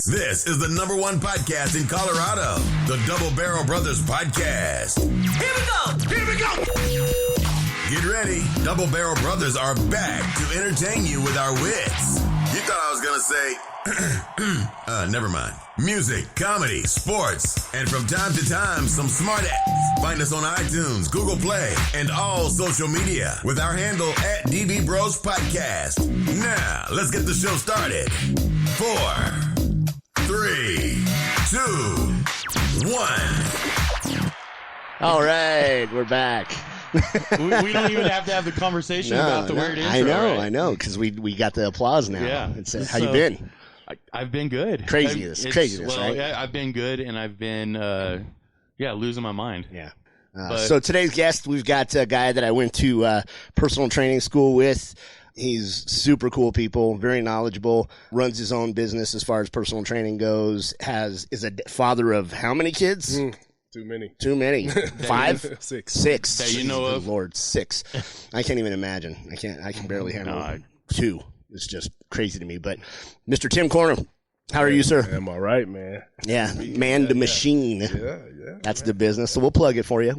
This is the #1 podcast in Colorado, the Double Barrel Brothers Podcast. Here we go! Here we go! Get ready. Double Barrel Brothers are back to entertain you with our wits. You thought I was going to say, never mind. Music, comedy, sports, and from time to time, some smart acts. Find us on iTunes, Google Play, and all social media with our handle at DB Bros Podcast. Now, let's get the show started. 4, 3, 2, 1. All right, we're back. we don't even have to have the conversation about the weird intro. I know, because we got the applause now. Yeah. It's, how you been? I've been good. Craziness, right? Yeah, I've been good, and I've been, losing my mind. Yeah. So today's guest, we've got a guy that I went to personal training school with. He's super cool people, very knowledgeable, runs his own business as far as personal training goes, is a father of how many kids? Too many. 5? 6. 6. That you know of? Lord, 6. I can't even imagine. I can barely handle 2. It's just crazy to me. But Mr. Tim Corner, how are you, sir? I'm all right, man. Yeah, man to machine. Yeah. That's the business. So we'll plug it for you.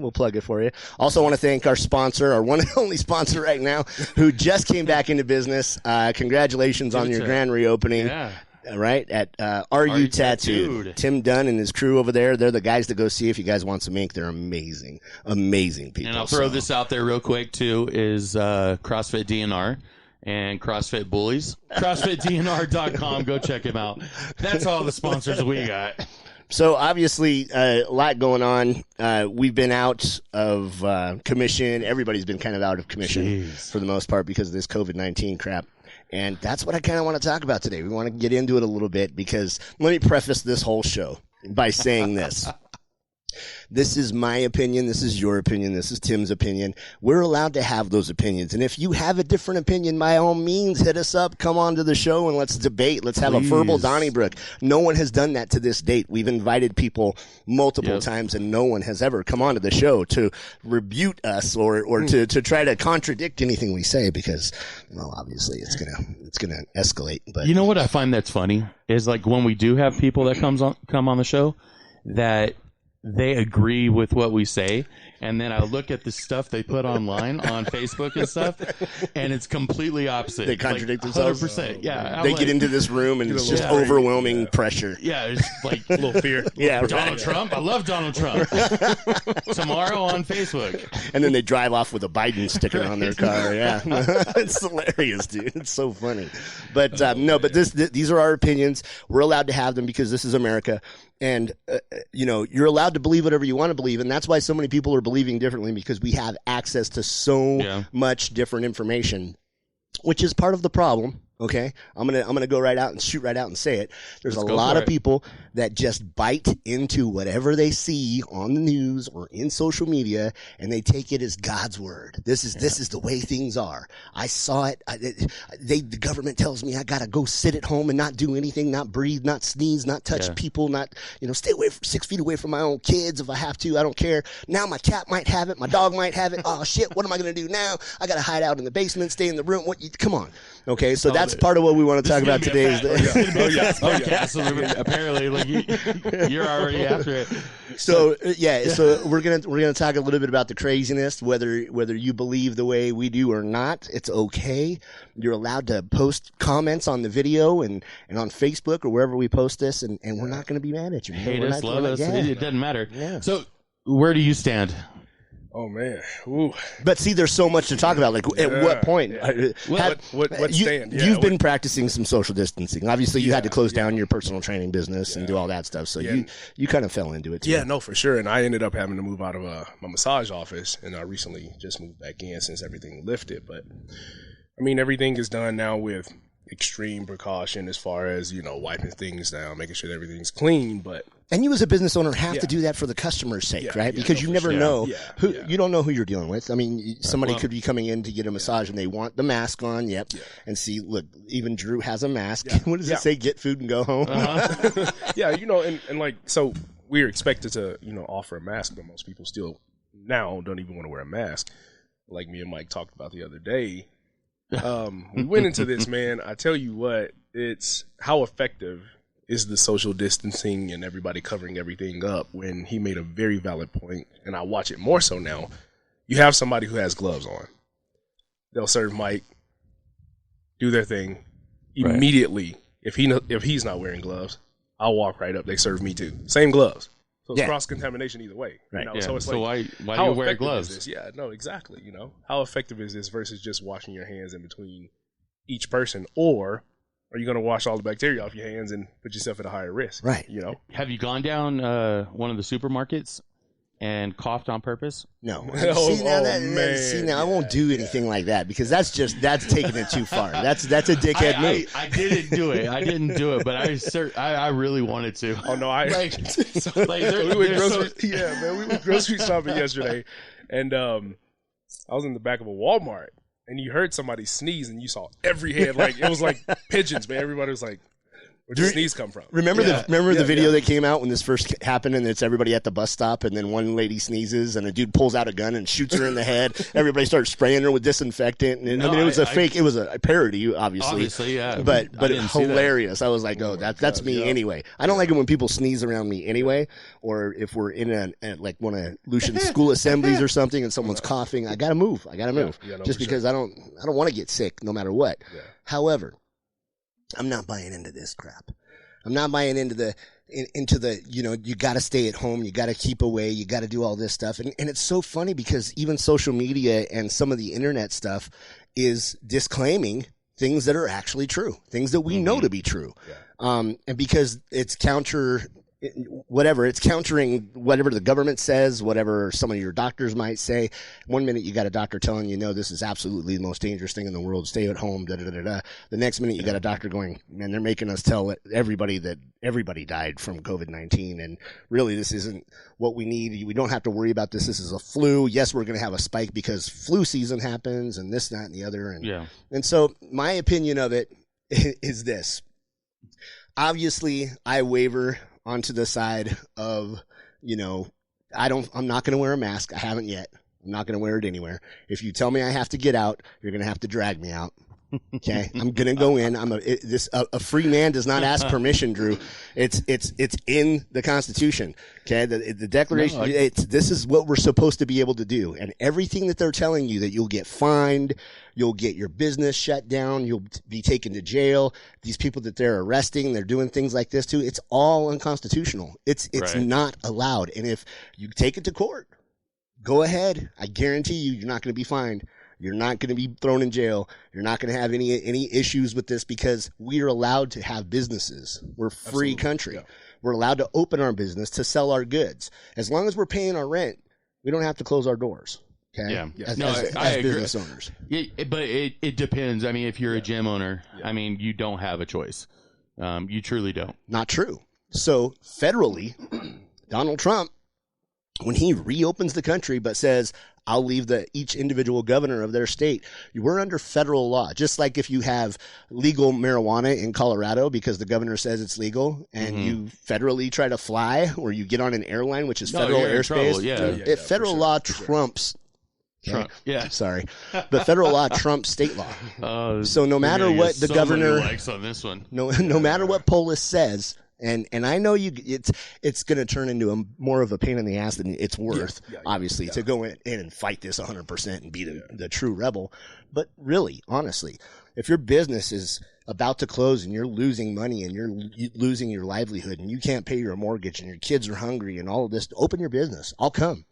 Also want to thank our sponsor, our one and only sponsor right now, who just came back into business. Congratulations on your grand reopening. Yeah. Right, at Are You Tattooed. Tim Dunn and his crew over there, they're the guys to go see if you guys want some ink. They're amazing people. And I'll throw this out there real quick, too, is CrossFit DNR and CrossFit Bullies. CrossFitDNR.com. Go check him out. That's all the sponsors we got. So, obviously, a lot going on. We've been out of commission. Everybody's been kind of out of commission for the most part because of this COVID-19 crap. And that's what I kind of want to talk about today. We want to get into it a little bit because let me preface this whole show by saying this. This is my opinion. This is your opinion. This is Tim's opinion. We're allowed to have those opinions. And if you have a different opinion, by all means, hit us up. Come on to the show and let's debate. Let's have a verbal Donnybrook. No one has done that to this date. We've invited people multiple times and no one has ever come on to the show to rebuke us or to try to contradict anything we say because, well, obviously it's gonna escalate. But you know what I find that's funny is like when we do have people that come on the show that they agree with what we say, and then I look at the stuff they put online on Facebook and stuff, and it's completely opposite. They contradict themselves. 100%. Yeah, they get into this room and it's just overwhelming pressure. Yeah, it's like a little fear. Yeah, Donald Trump. I love Donald Trump. Tomorrow on Facebook, and then they drive off with a Biden sticker on their car. Yeah, it's hilarious, dude. It's so funny. But these are our opinions. We're allowed to have them because this is America. And, you're allowed to believe whatever you want to believe. And that's why so many people are believing differently because we have access to so much different information, which is part of the problem. Okay, I'm gonna go right out and shoot right out and say it. There's a lot of people that just bite into whatever they see on the news or in social media, and they take it as God's word. This is the way things are. I saw it. The government tells me I gotta go sit at home and not do anything, not breathe, not sneeze, not touch people, not stay away 6 feet away from my own kids if I have to. I don't care. Now my cat might have it, my dog might have it. Oh shit! What am I gonna do now? I gotta hide out in the basement, stay in the room. Come on. Okay, so that's part of what we want to talk about today. Apparently, like you're already after it. So we're gonna talk a little bit about the craziness. Whether you believe the way we do or not, it's okay. You're allowed to post comments on the video and on Facebook or wherever we post this, and we're not going to be mad at you. Hate us, love us. It doesn't matter. Yeah. So, where do you stand? Oh man! Ooh. But see, there's so much to talk about. Like, at what point? Yeah. What stand? You've been practicing some social distancing. Obviously, you had to close down your personal training business and do all that stuff. So you kind of fell into it too. Yeah, no, for sure. And I ended up having to move out of my massage office, and I recently just moved back in since everything lifted. But I mean, everything is done now with extreme precaution as far as wiping things down, making sure that everything's clean. But and you as a business owner have to do that for the customer's sake, right? Because you never know you don't know who you're dealing with. I mean, somebody could be coming in to get a massage and they want the mask on. And see, look, even Drew has a mask. What does it say? Get food and go home. And like, so we're expected to offer a mask, but most people still now don't even want to wear a mask. Like me and Mike talked about the other day. We went into this, man. I tell you what, it's how effective is the social distancing and everybody covering everything up, when he made a very valid point, and I watch it more so now. You have somebody who has gloves on. They'll serve Mike, do their thing. Immediately, if he's not wearing gloves, I'll walk right up. They serve me too. Same gloves. So it's cross-contamination either way. Right. You know? So it's so like, why do you wear gloves? Is this? Yeah, no, exactly. You know, how effective is this versus just washing your hands in between each person? Or are you going to wash all the bacteria off your hands and put yourself at a higher risk? Right. You know? Have you gone down one of the supermarkets and coughed on purpose? No. Man. See, I won't do anything like that because that's taking it too far. That's a dickhead move. I didn't do it. I didn't do it, but I really wanted to. Oh no, we went grocery shopping yesterday, and I was in the back of a Walmart, and you heard somebody sneeze, and you saw every head, like it was like pigeons, man. Everybody was like, "Where'd the sneeze come from?" Remember the video that came out when this first happened, and it's everybody at the bus stop, and then one lady sneezes, and a dude pulls out a gun and shoots her in the head. Everybody starts spraying her with disinfectant, and I mean it was a fake, it was a parody, obviously, yeah, but hilarious. I was like, oh, that's me anyway. I don't like it when people sneeze around me anyway, or if we're in like one of Lucian's school assemblies or something, and someone's coughing, I gotta move, just because I don't want to get sick no matter what. Yeah. However, I'm not buying into this crap. I'm not buying into the you got to stay at home, you got to keep away, you got to do all this stuff. And it's so funny because even social media and some of the internet stuff is disclaiming things that are actually true, things that we know to be true. Yeah. And because it's countering whatever the government says, whatever some of your doctors might say. One minute you got a doctor telling you, no, this is absolutely the most dangerous thing in the world, stay at home, The next minute you got a doctor going, man, they're making us tell everybody that everybody died from COVID-19, and really this isn't what we need. We don't have to worry about this. This is a flu. Yes, we're going to have a spike because flu season happens and this, that, and the other. And so my opinion of it is this. Obviously, I waver onto the side of, I'm not going to wear a mask. I haven't yet. I'm not going to wear it anywhere. If you tell me I have to get out, you're going to have to drag me out. Okay, I'm going to go in. A free man does not ask permission, Drew. It's in the Constitution. Okay, the Declaration. This is what we're supposed to be able to do, and everything that they're telling you that you'll get fined, you'll get your business shut down, you'll be taken to jail. These people that they're arresting, they're doing things like this too. It's all unconstitutional. It's not allowed. And if you take it to court, go ahead. I guarantee you're not going to be fined. You're not going to be thrown in jail. You're not going to have any issues with this because we are allowed to have businesses. We're a free country. Yeah. We're allowed to open our business to sell our goods. As long as we're paying our rent, we don't have to close our doors. Okay? Yeah. As business owners. Yeah, but it depends. I mean, if you're a gym owner, I mean, you don't have a choice. You truly don't. Not true. So federally, Donald Trump, when he reopens the country but says, I'll leave each individual governor of their state. We're under federal law. Just like if you have legal marijuana in Colorado because the governor says it's legal and you federally try to fly or you get on an airline, which is federal airspace. Federal law trumps. Trump. Yeah. Sorry. But federal law trumps state law. So no matter what the governor likes on this one. No matter what Polis says, and I know it's going to turn into more of a pain in the ass than it's worth, obviously, to go in and fight this 100% and be the true rebel. But really, honestly, if your business is about to close and you're losing money and you're losing your livelihood and you can't pay your mortgage and your kids are hungry and all of this, open your business. I'll come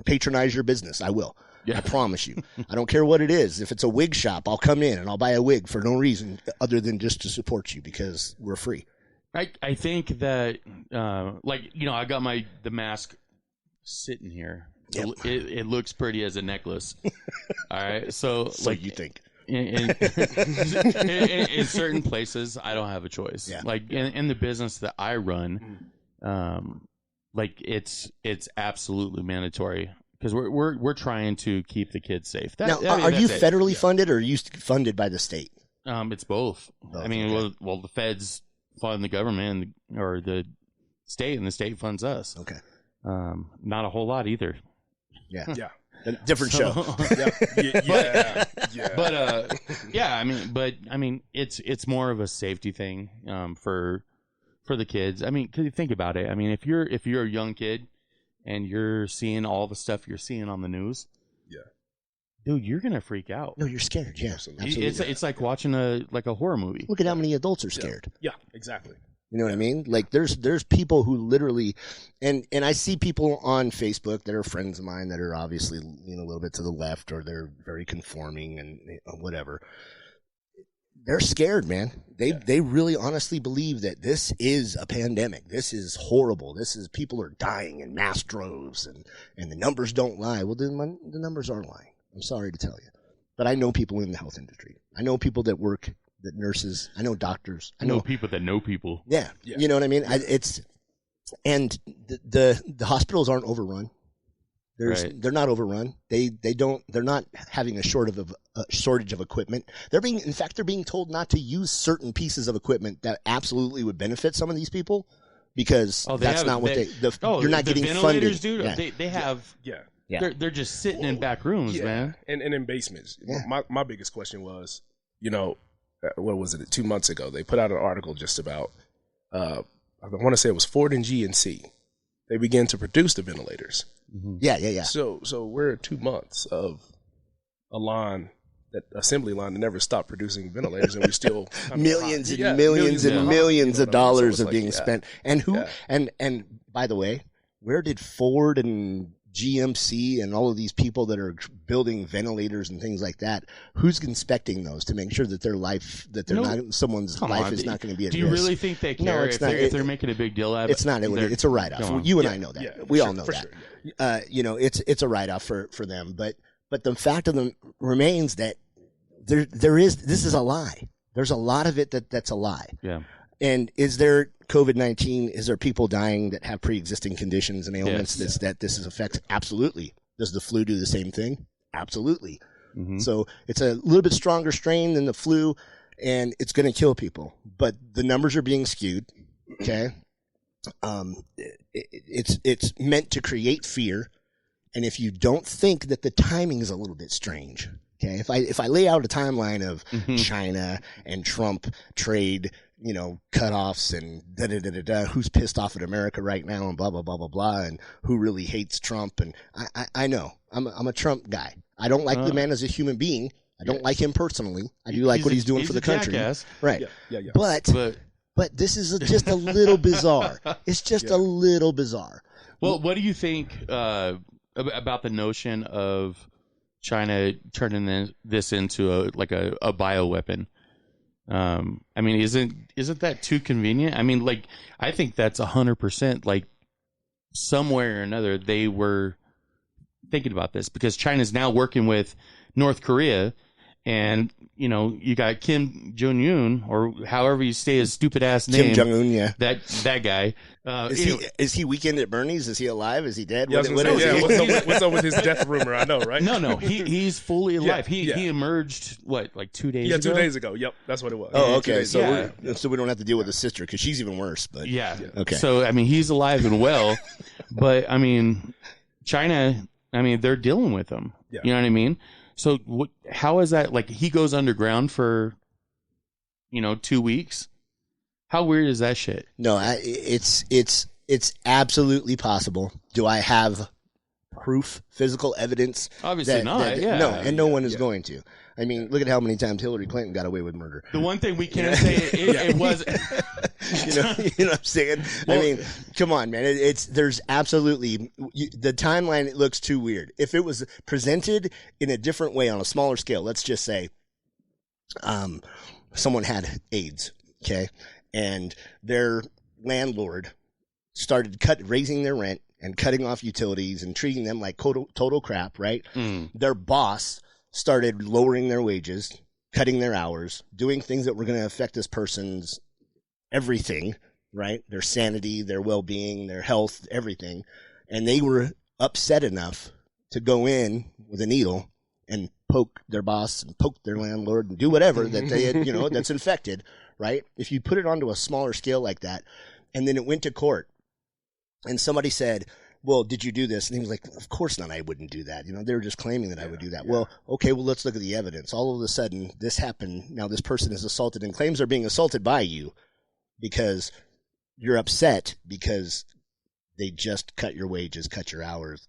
patronize your business. I will. I promise you. I don't care what it is. If it's a wig shop, I'll come in and I'll buy a wig for no reason other than just to support you because we're free. I think that, I got the mask sitting here. Yep. It looks pretty as a necklace. All right. So you think. In certain places, I don't have a choice. Yeah. Like in the business that I run, it's absolutely mandatory. Because we're trying to keep the kids safe. Are you federally funded or are you funded by the state? It's both. I mean, well, the feds fund the government or the state, and the state funds us. Okay. Not a whole lot either. Yeah. A different show. I mean, it's more of a safety thing for the kids. I mean, 'cause you think about it. I mean, if you're a young kid and you're seeing all the stuff you're seeing on the news, dude, you're gonna freak out. No, you're scared. Yeah, absolutely. It's like watching a horror movie. Look at how many adults are scared. Yeah, exactly. You know what I mean? Like there's people who literally, and I see people on Facebook that are friends of mine that are obviously, you know, a little bit to the left, or they're very conforming and whatever. They're scared, man. They really honestly believe that this is a pandemic. This is horrible. This is, people are dying in mass droves, and the numbers don't lie. Well, the numbers are lying. I'm sorry to tell you, but I know people in the health industry. I know people that work. The nurses, I know doctors, I know people that know people. Yeah, you know what I mean. And the hospitals aren't overrun. They're not overrun. They're not having a shortage of equipment. They're being told not to use certain pieces of equipment that absolutely would benefit some of these people, because that's not what you're not getting funded. Dude, yeah. They have. Yeah. They're just sitting in back rooms, man, and in basements. Yeah. My biggest question was, you know, what was it? 2 months ago, they put out an article just about, I want to say it was Ford and GNC. They began to produce the ventilators. Mm-hmm. Yeah. So we're at 2 months of a assembly line that never stopped producing ventilators, and we still millions and millions of dollars are being spent. And and by the way, where did Ford and GMC and all of these people that are building ventilators and things like that, who's inspecting those to make sure that someone's life is not going to be at risk? Do you really think they care if they're making a big deal out of it? It's not. It's a write-off. You and I know that. Yeah, we all know that. Sure. You know, it's a write-off for them. But the fact of them remains that this is a lie. There's a lot of it that's a lie. Yeah. And is there COVID-19? Is there people dying that have pre-existing conditions and ailments that this affects? Absolutely. Does the flu do the same thing? Absolutely. Mm-hmm. So it's a little bit stronger strain than the flu, and it's going to kill people. But the numbers are being skewed. Okay. It's meant to create fear, and if you don't think that the timing is a little bit strange, okay. If I lay out a timeline of China and Trump trade, you know, cutoffs and who's pissed off at America right now and blah blah blah blah blah, and who really hates Trump, and I know I'm a Trump guy. I don't like the man as a human being. I don't like him personally. I do like what he's doing for the country. Jackass. Right. Yeah. But this is just a little bizarre. It's just a little bizarre. Well, what do you think about the notion of China turning this into a bioweapon? I mean, isn't that too convenient? I mean, like, I think that's 100%. Like, somewhere or another, they were thinking about this, because China's now working with North Korea, and you know, you got Kim Jong-un, or however you say his stupid ass name. Kim Jong-un, yeah. That guy. Is he Weekend at Bernie's? Is he alive? Is he dead? Yeah, what's up with his death rumor? I know, right? No, he's fully alive. He emerged, like 2 days ago? Yeah, 2 days ago. Yep, that's what it was. Oh, okay. So we don't have to deal with his sister, because she's even worse. But yeah. Okay. So, I mean, he's alive and well, but, I mean, China, I mean, they're dealing with him. Yeah. You know what I mean? So how is that? Like, he goes underground for, 2 weeks. How weird is that shit? No, it's absolutely possible. Do I have proof, physical evidence? Obviously not. Yeah. No, and no one is going to. I mean, look at how many times Hillary Clinton got away with murder. The one thing we can say it was. You know what I'm saying? Well, I mean, come on, man. There's absolutely the timeline. It looks too weird. If it was presented in a different way on a smaller scale, let's just say, someone had AIDS, okay, and their landlord started raising their rent and cutting off utilities and treating them like total crap, right? Their boss started lowering their wages, cutting their hours, doing things that were going to affect this person's everything, right? Their sanity, their well-being, their health, everything. And they were upset enough to go in with a needle and poke their boss and poke their landlord and do whatever that they had, that's infected, right? If you put it onto a smaller scale like that, and then it went to court, and somebody said, well, did you do this? And he was like, of course not. I wouldn't do that. They were just claiming that I would do that. Well, okay, well, let's look at the evidence. All of a sudden, this happened. Now this person is assaulted and claims are being assaulted by you because you're upset because they just cut your wages, cut your hours,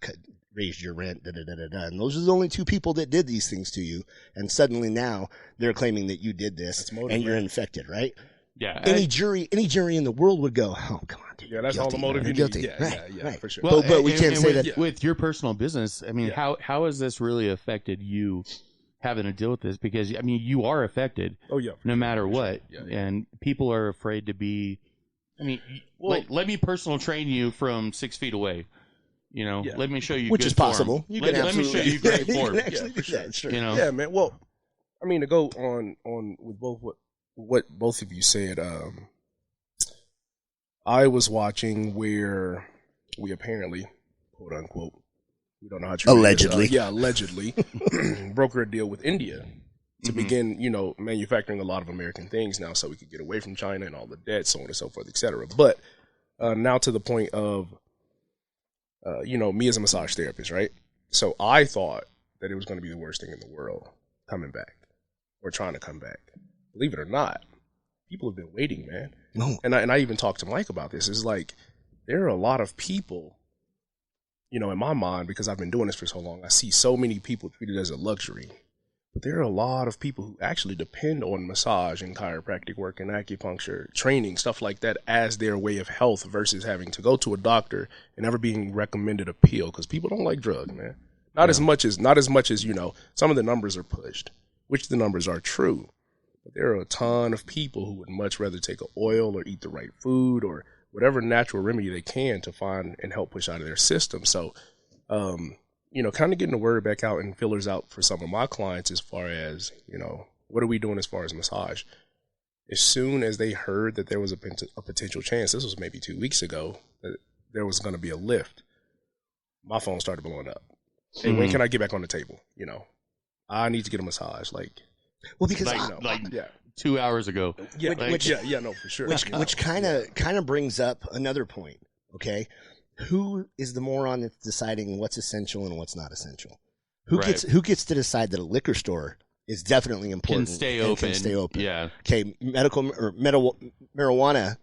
raised your rent, And those are the only two people that did these things to you. And suddenly now they're claiming that you did this and you're infected, right? Yeah. Any jury in the world would go, oh, come on, dude. Yeah, that's guilty, all the motive you guilty. need. Yeah, right. For sure. Well, but we can't say with, that. With your personal business, I mean, how has this really affected you having to deal with this? Because, I mean, you are affected no matter what. Yeah. And people are afraid to be, I mean, let me personal train you from 6 feet away. Let me show you Which good is possible. Form. You let, can let me show you great form. actually do that. Sure. Yeah, man. Well, I mean, to go on with both what both of you said, I was watching where we apparently, quote unquote, we don't know how true allegedly, it is, allegedly, broker a deal with India to begin, manufacturing a lot of American things now, so we could get away from China and all the debt, so on and so forth, etc. But now to the point of, me as a massage therapist, right? So I thought that it was going to be the worst thing in the world coming back or trying to come back. Believe it or not, people have been waiting, man. No. And I even talked to Mike about this. It's like there are a lot of people, in my mind, because I've been doing this for so long, I see so many people treat it as a luxury. But there are a lot of people who actually depend on massage and chiropractic work and acupuncture training, stuff like that, as their way of health versus having to go to a doctor and never being recommended a pill, because people don't like drugs, man. Not as much as some of the numbers are pushed, which the numbers are true. But there are a ton of people who would much rather take an oil or eat the right food or whatever natural remedy they can to find and help push out of their system. So, kind of getting the word back out and fillers out for some of my clients as far as, what are we doing as far as massage? As soon as they heard that there was a potential chance, this was maybe 2 weeks ago, that there was going to be a lift, my phone started blowing up. Hey, when can I get back on the table? I need to get a massage. Well, because 2 hours ago. Yeah, no, for sure. Which kind of brings up another point. Okay, who is the moron that's deciding what's essential and what's not essential? Who gets to decide that a liquor store is definitely important Can stay open. Yeah. Okay, medical or marijuana,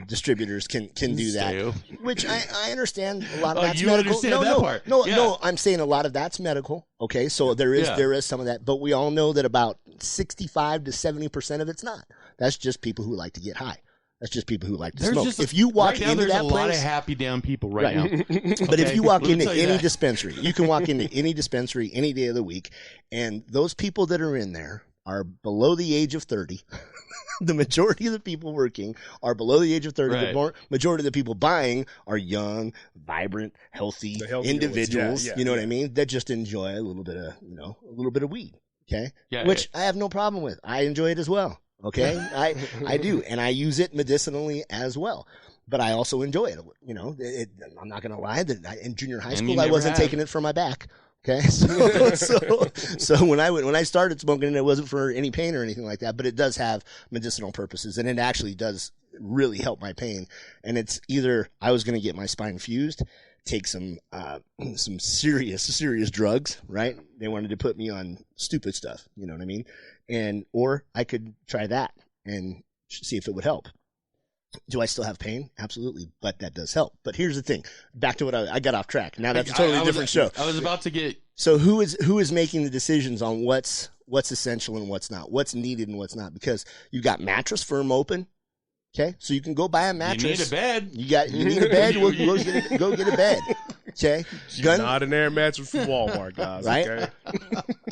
distributors can do that. Which I understand a lot of that's you medical. Understand that part. No, I'm saying a lot of that's medical. Okay, so there is some of that, but we all know that about 65 to 70% of it's not. That's just people who like to get high. That's just people who like to smoke. If you walk into that place, there's a lot of happy down people right now. But if you walk into any dispensary, you can walk into any dispensary any day of the week, and those people that are in there are below the age of 30. The majority of the people working are below the age of 30. Right. The majority of the people buying are young, vibrant, healthy individuals. Ones. You know what I mean? That just enjoy a little bit of weed. Okay, which I have no problem with. I enjoy it as well. Okay, I do, and I use it medicinally as well. But I also enjoy it. I'm not going to lie. That in junior high school, I wasn't taking it for my back. Okay, so when I started smoking, it wasn't for any pain or anything like that. But it does have medicinal purposes, and it actually does really help my pain. And it's either I was going to get my spine fused, take some serious drugs, right? They wanted to put me on stupid stuff, you know what I mean? Or I could try that and see if it would help. Do I still have pain? Absolutely, but that does help. But here's the thing. Back to what I got off track. Now that's a totally different show. I was about to get. So who is making the decisions on what's essential and what's not, what's needed and what's not? Because you got Mattress Firm open. Okay, so you can go buy a mattress. You need a bed. You need a bed. Go get a bed. Okay, not an air mattress from Walmart, guys. Right? Okay?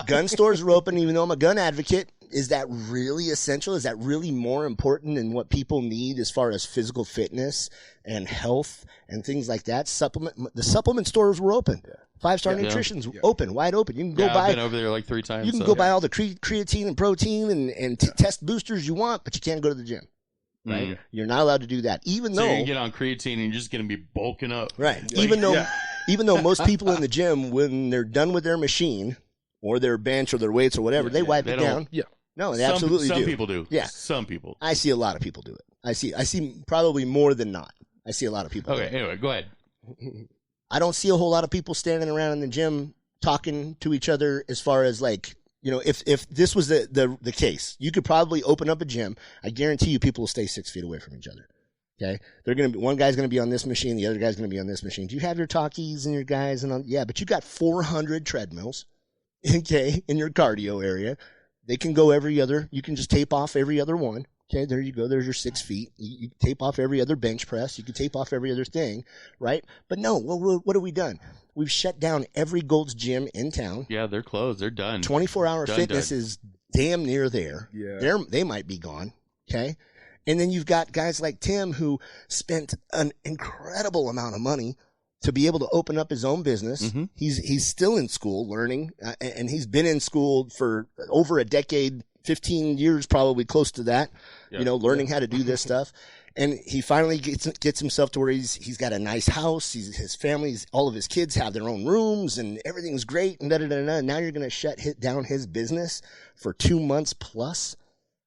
Gun stores are open. Even though I'm a gun advocate, is that really essential? Is that really more important than what people need as far as physical fitness and health and things like that? The supplement stores were open. 5-Star Nutrition's open, wide open. You can go buy. I've been over there like 3 times. You can go buy all the creatine and protein and test boosters you want, but you can't go to the gym. Right, you're not allowed to do that. Even though you get on creatine and you're just going to be bulking up. Right, even though most people in the gym, when they're done with their machine or their bench or their weights or whatever, they wipe it down. Yeah, no, they absolutely do. Some people do. Yeah, some people. I see a lot of people do it. I see probably more than not. I see a lot of people. Okay, anyway, go ahead. I don't see a whole lot of people standing around in the gym talking to each other as far as like, if this was the case, you could probably open up a gym. I guarantee you people will stay 6 feet away from each other. Okay. One guy's going to be on this machine. The other guy's going to be on this machine. Do you have your talkies and your guys? Yeah, but you got 400 treadmills, okay, in your cardio area. They can go you can just tape off every other one. Okay, there you go. There's your 6 feet. You tape off every other bench press. You can tape off every other thing, right? But no, what have we done? We've shut down every Gold's Gym in town. Yeah, they're closed. They're done. 24-hour fitness is damn near there. Yeah. They might be gone, okay? And then you've got guys like Tim who spent an incredible amount of money to be able to open up his own business. Mm-hmm. He's still in school learning, and he's been in school for over a decade, 15 years, probably close to that, learning how to do this stuff. And he finally gets himself to where he's got a nice house. His family's, all of his kids have their own rooms and everything's great. And Now you're going to shut down his business for 2 months plus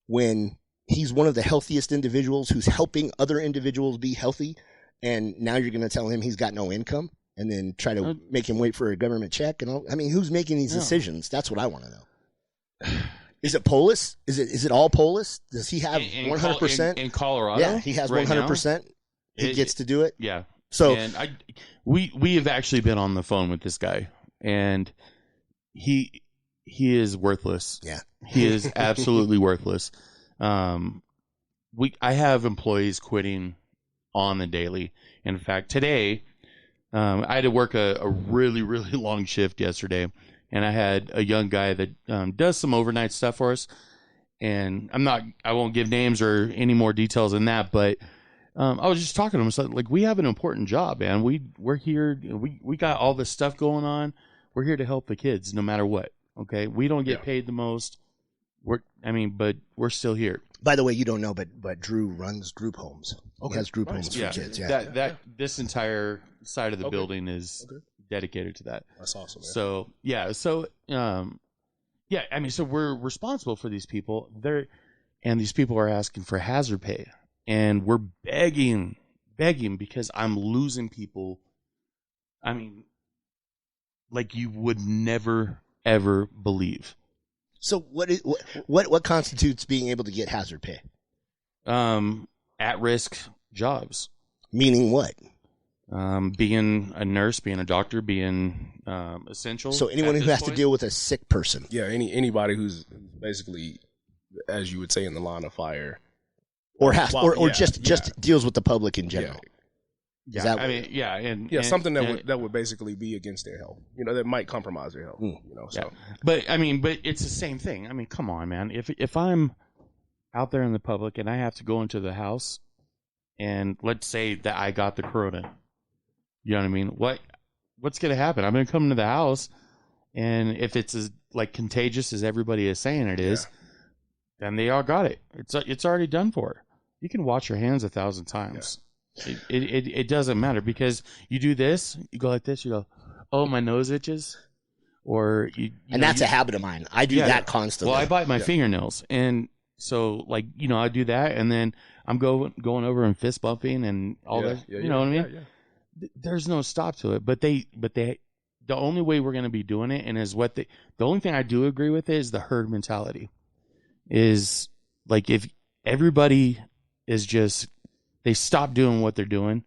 when he's one of the healthiest individuals who's helping other individuals be healthy. And now you're going to tell him he's got no income and then try to make him wait for a government check. And who's making these decisions? That's what I want to know. Is it Polis? Is it all Polis? Does he have 100%? In Colorado? Yeah, he has 100%. He gets to do it. Yeah. So and we have actually been on the phone with this guy, and he is worthless. Yeah. He is absolutely worthless. I have employees quitting on the daily. In fact, today, I had to work a really, really long shift yesterday. And I had a young guy that does some overnight stuff for us. And I won't give names or any more details than that, but I was just talking to him. So, like, we have an important job, man. We're here. We got all this stuff going on. We're here to help the kids no matter what. Okay. We don't get paid the most. But we're still here. By the way, you don't know, but Drew runs group homes. Okay. He has group homes for kids. Yeah. This entire side of the building is dedicated to that. That's awesome. Man. So we're responsible for these people. And these people are asking for hazard pay, and we're begging because I'm losing people. I mean, like you would never ever believe. So what constitutes being able to get hazard pay? At-risk jobs. Meaning what? Being a nurse, being a doctor, being essential. So anyone who has to deal with a sick person. Yeah, anybody who's basically, as you would say, in the line of fire, or just deals with the public in general. Yeah. Something that would basically be against their health. That might compromise their health. So. But it's the same thing. I mean, come on, man. If I'm out there in the public and I have to go into the house, and let's say that I got the corona. You know what I mean? What's going to happen? I'm going to come into the house, and if it's as contagious as everybody is saying it is, then they all got it. It's already done for. You can wash your hands 1,000 times. Yeah. It doesn't matter because you do this, you go like this, you go, oh, my nose itches, or that's a habit of mine. I do that constantly. Well, I bite my fingernails, and so I do that, and then I'm going over and fist bumping and all that. You know what I mean? Yeah. There's no stop to it, but the only way we're going to be doing it, and is the only thing I do agree with is the herd mentality. Is like if everybody is just they stop doing what they're doing,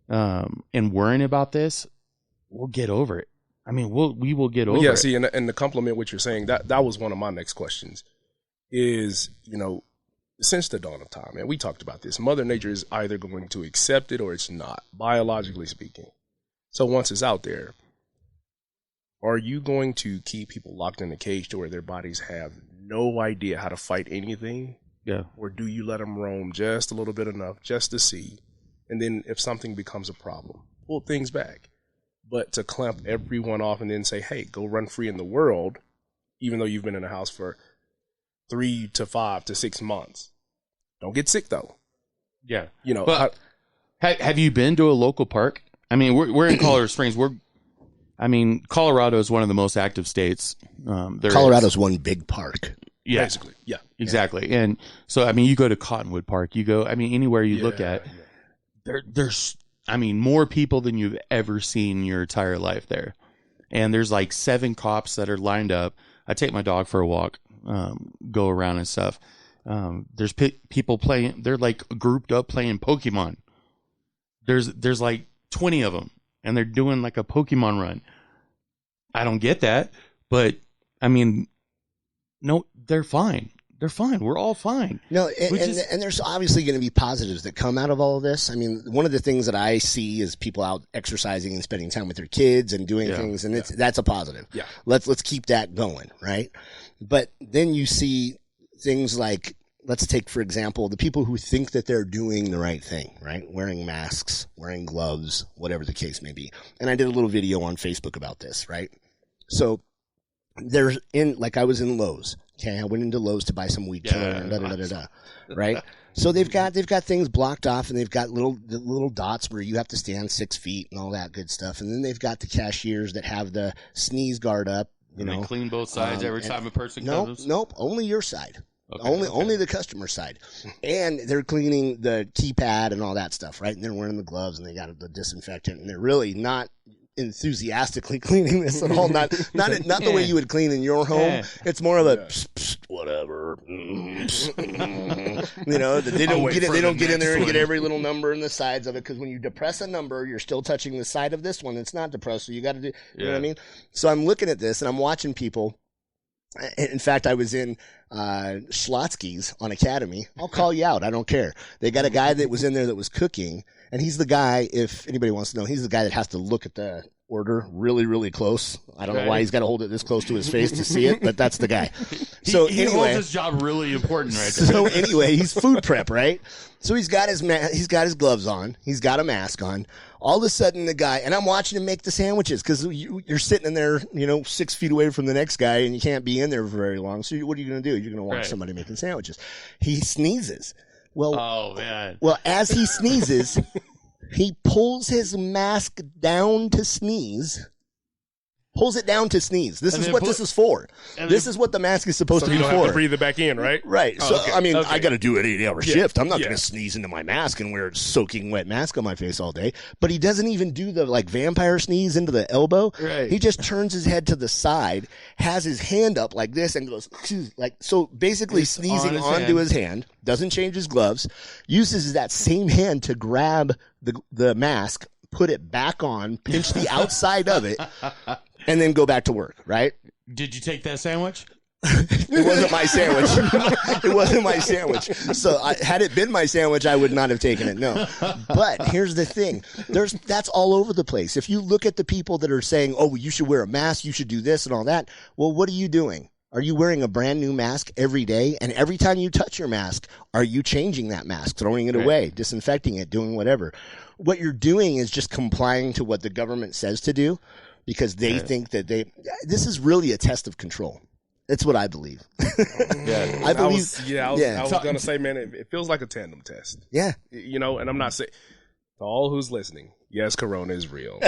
and worrying about this, we'll get over it. I mean, we will get over it. Yeah, see, and to compliment what you're saying, that was one of my next questions. Is since the dawn of time, and we talked about this, Mother Nature is either going to accept it or it's not, biologically speaking. So once it's out there, are you going to keep people locked in a cage to where their bodies have no idea how to fight anything? Yeah. Or do you let them roam just a little bit enough just to see? And then if something becomes a problem, pull things back. But to clamp everyone off and then say, hey, go run free in the world, even though you've been in the house for 3 to 5 to 6 months. Don't get sick though. Yeah. But have you been to a local park? I mean, we're in Colorado Springs. Colorado is one of the most active states. Colorado's one big park. Yeah. Basically. Yeah. Exactly. And so, you go to Cottonwood Park, you go, anywhere you look at, there's I mean, more people than you've ever seen in your entire life there. And there's like 7 cops that are lined up. I take my dog for a walk, go around and stuff. There's people playing. They're like grouped up playing Pokemon. There's like 20 of them, and they're doing like a Pokemon run. I don't get that, but I mean, no, they're fine. They're fine. We're all fine. No, and there's obviously going to be positives that come out of all of this. I mean, one of the things that I see is people out exercising and spending time with their kids and doing things, and that's a positive. Yeah. Let's keep that going, right? But then you see things like, let's take, for example, the people who think that they're doing the right thing, right? Wearing masks, wearing gloves, whatever the case may be. And I did a little video on Facebook about this, right? So I was in Lowe's. Okay, I went into Lowe's to buy some weed killer and right? So they've got things blocked off, and they've got little dots where you have to stand 6 feet and all that good stuff. And then they've got the cashiers that have the sneeze guard up. They clean both sides every time a person comes? Nope, only your side. Okay, only the customer side. And they're cleaning the keypad and all that stuff, right? And they're wearing the gloves, and they got the disinfectant, and they're really not enthusiastically cleaning this at all. Not the way you would clean in your home. Yeah. It's more of a psst, psst, whatever. They don't get in there and get every little number in the sides of it, because when you depress a number, you're still touching the side of this one. It's not depressed, so you got to do. You know what I mean? So I'm looking at this and I'm watching people. In fact, I was in Schlotsky's on Academy. I'll call you out. I don't care. They got a guy that was in there that was cooking, and he's the guy, if anybody wants to know, he's the guy that has to look at the order really, really close. I don't know why he's got to hold it this close to his face to see it, but that's the guy. So he holds his job really important right there. So anyway, he's food prep, right? So he's got his gloves on. He's got a mask on. All of a sudden, the guy, and I'm watching him make the sandwiches, because you're sitting in there, 6 feet away from the next guy, and you can't be in there for very long. So what are you going to do? You're going to watch somebody making sandwiches. He sneezes. Well, oh man. Well, as he sneezes, he pulls his mask down to sneeze. Pulls it down to sneeze. This is what this is for. This is what the mask is supposed to be for. So you don't have to breathe it back in, right? Right. So, I got to do an 8-hour shift. I'm not going to sneeze into my mask and wear a soaking wet mask on my face all day. But he doesn't even do the vampire sneeze into the elbow. Right. He just turns his head to the side, has his hand up like this, and goes so basically it's sneezing onto his hand. Doesn't change his gloves. Uses that same hand to grab the mask, put it back on, pinch the outside of it, and then go back to work, right? Did you take that sandwich? It wasn't my sandwich. It wasn't my sandwich. So had it been my sandwich, I would not have taken it. No. But here's the thing. That's all over the place. If you look at the people that are saying, oh, you should wear a mask, you should do this and all that. Well, what are you doing? Are you wearing a brand new mask every day? And every time you touch your mask, are you changing that mask, throwing it away, disinfecting it, doing whatever? What you're doing is just complying to what the government says to do, because they think that this is really a test of control. That's what I believe. I was going to say, man, it feels like a tandem test. Yeah. And I'm not saying, to all who's listening, yes, Corona is real.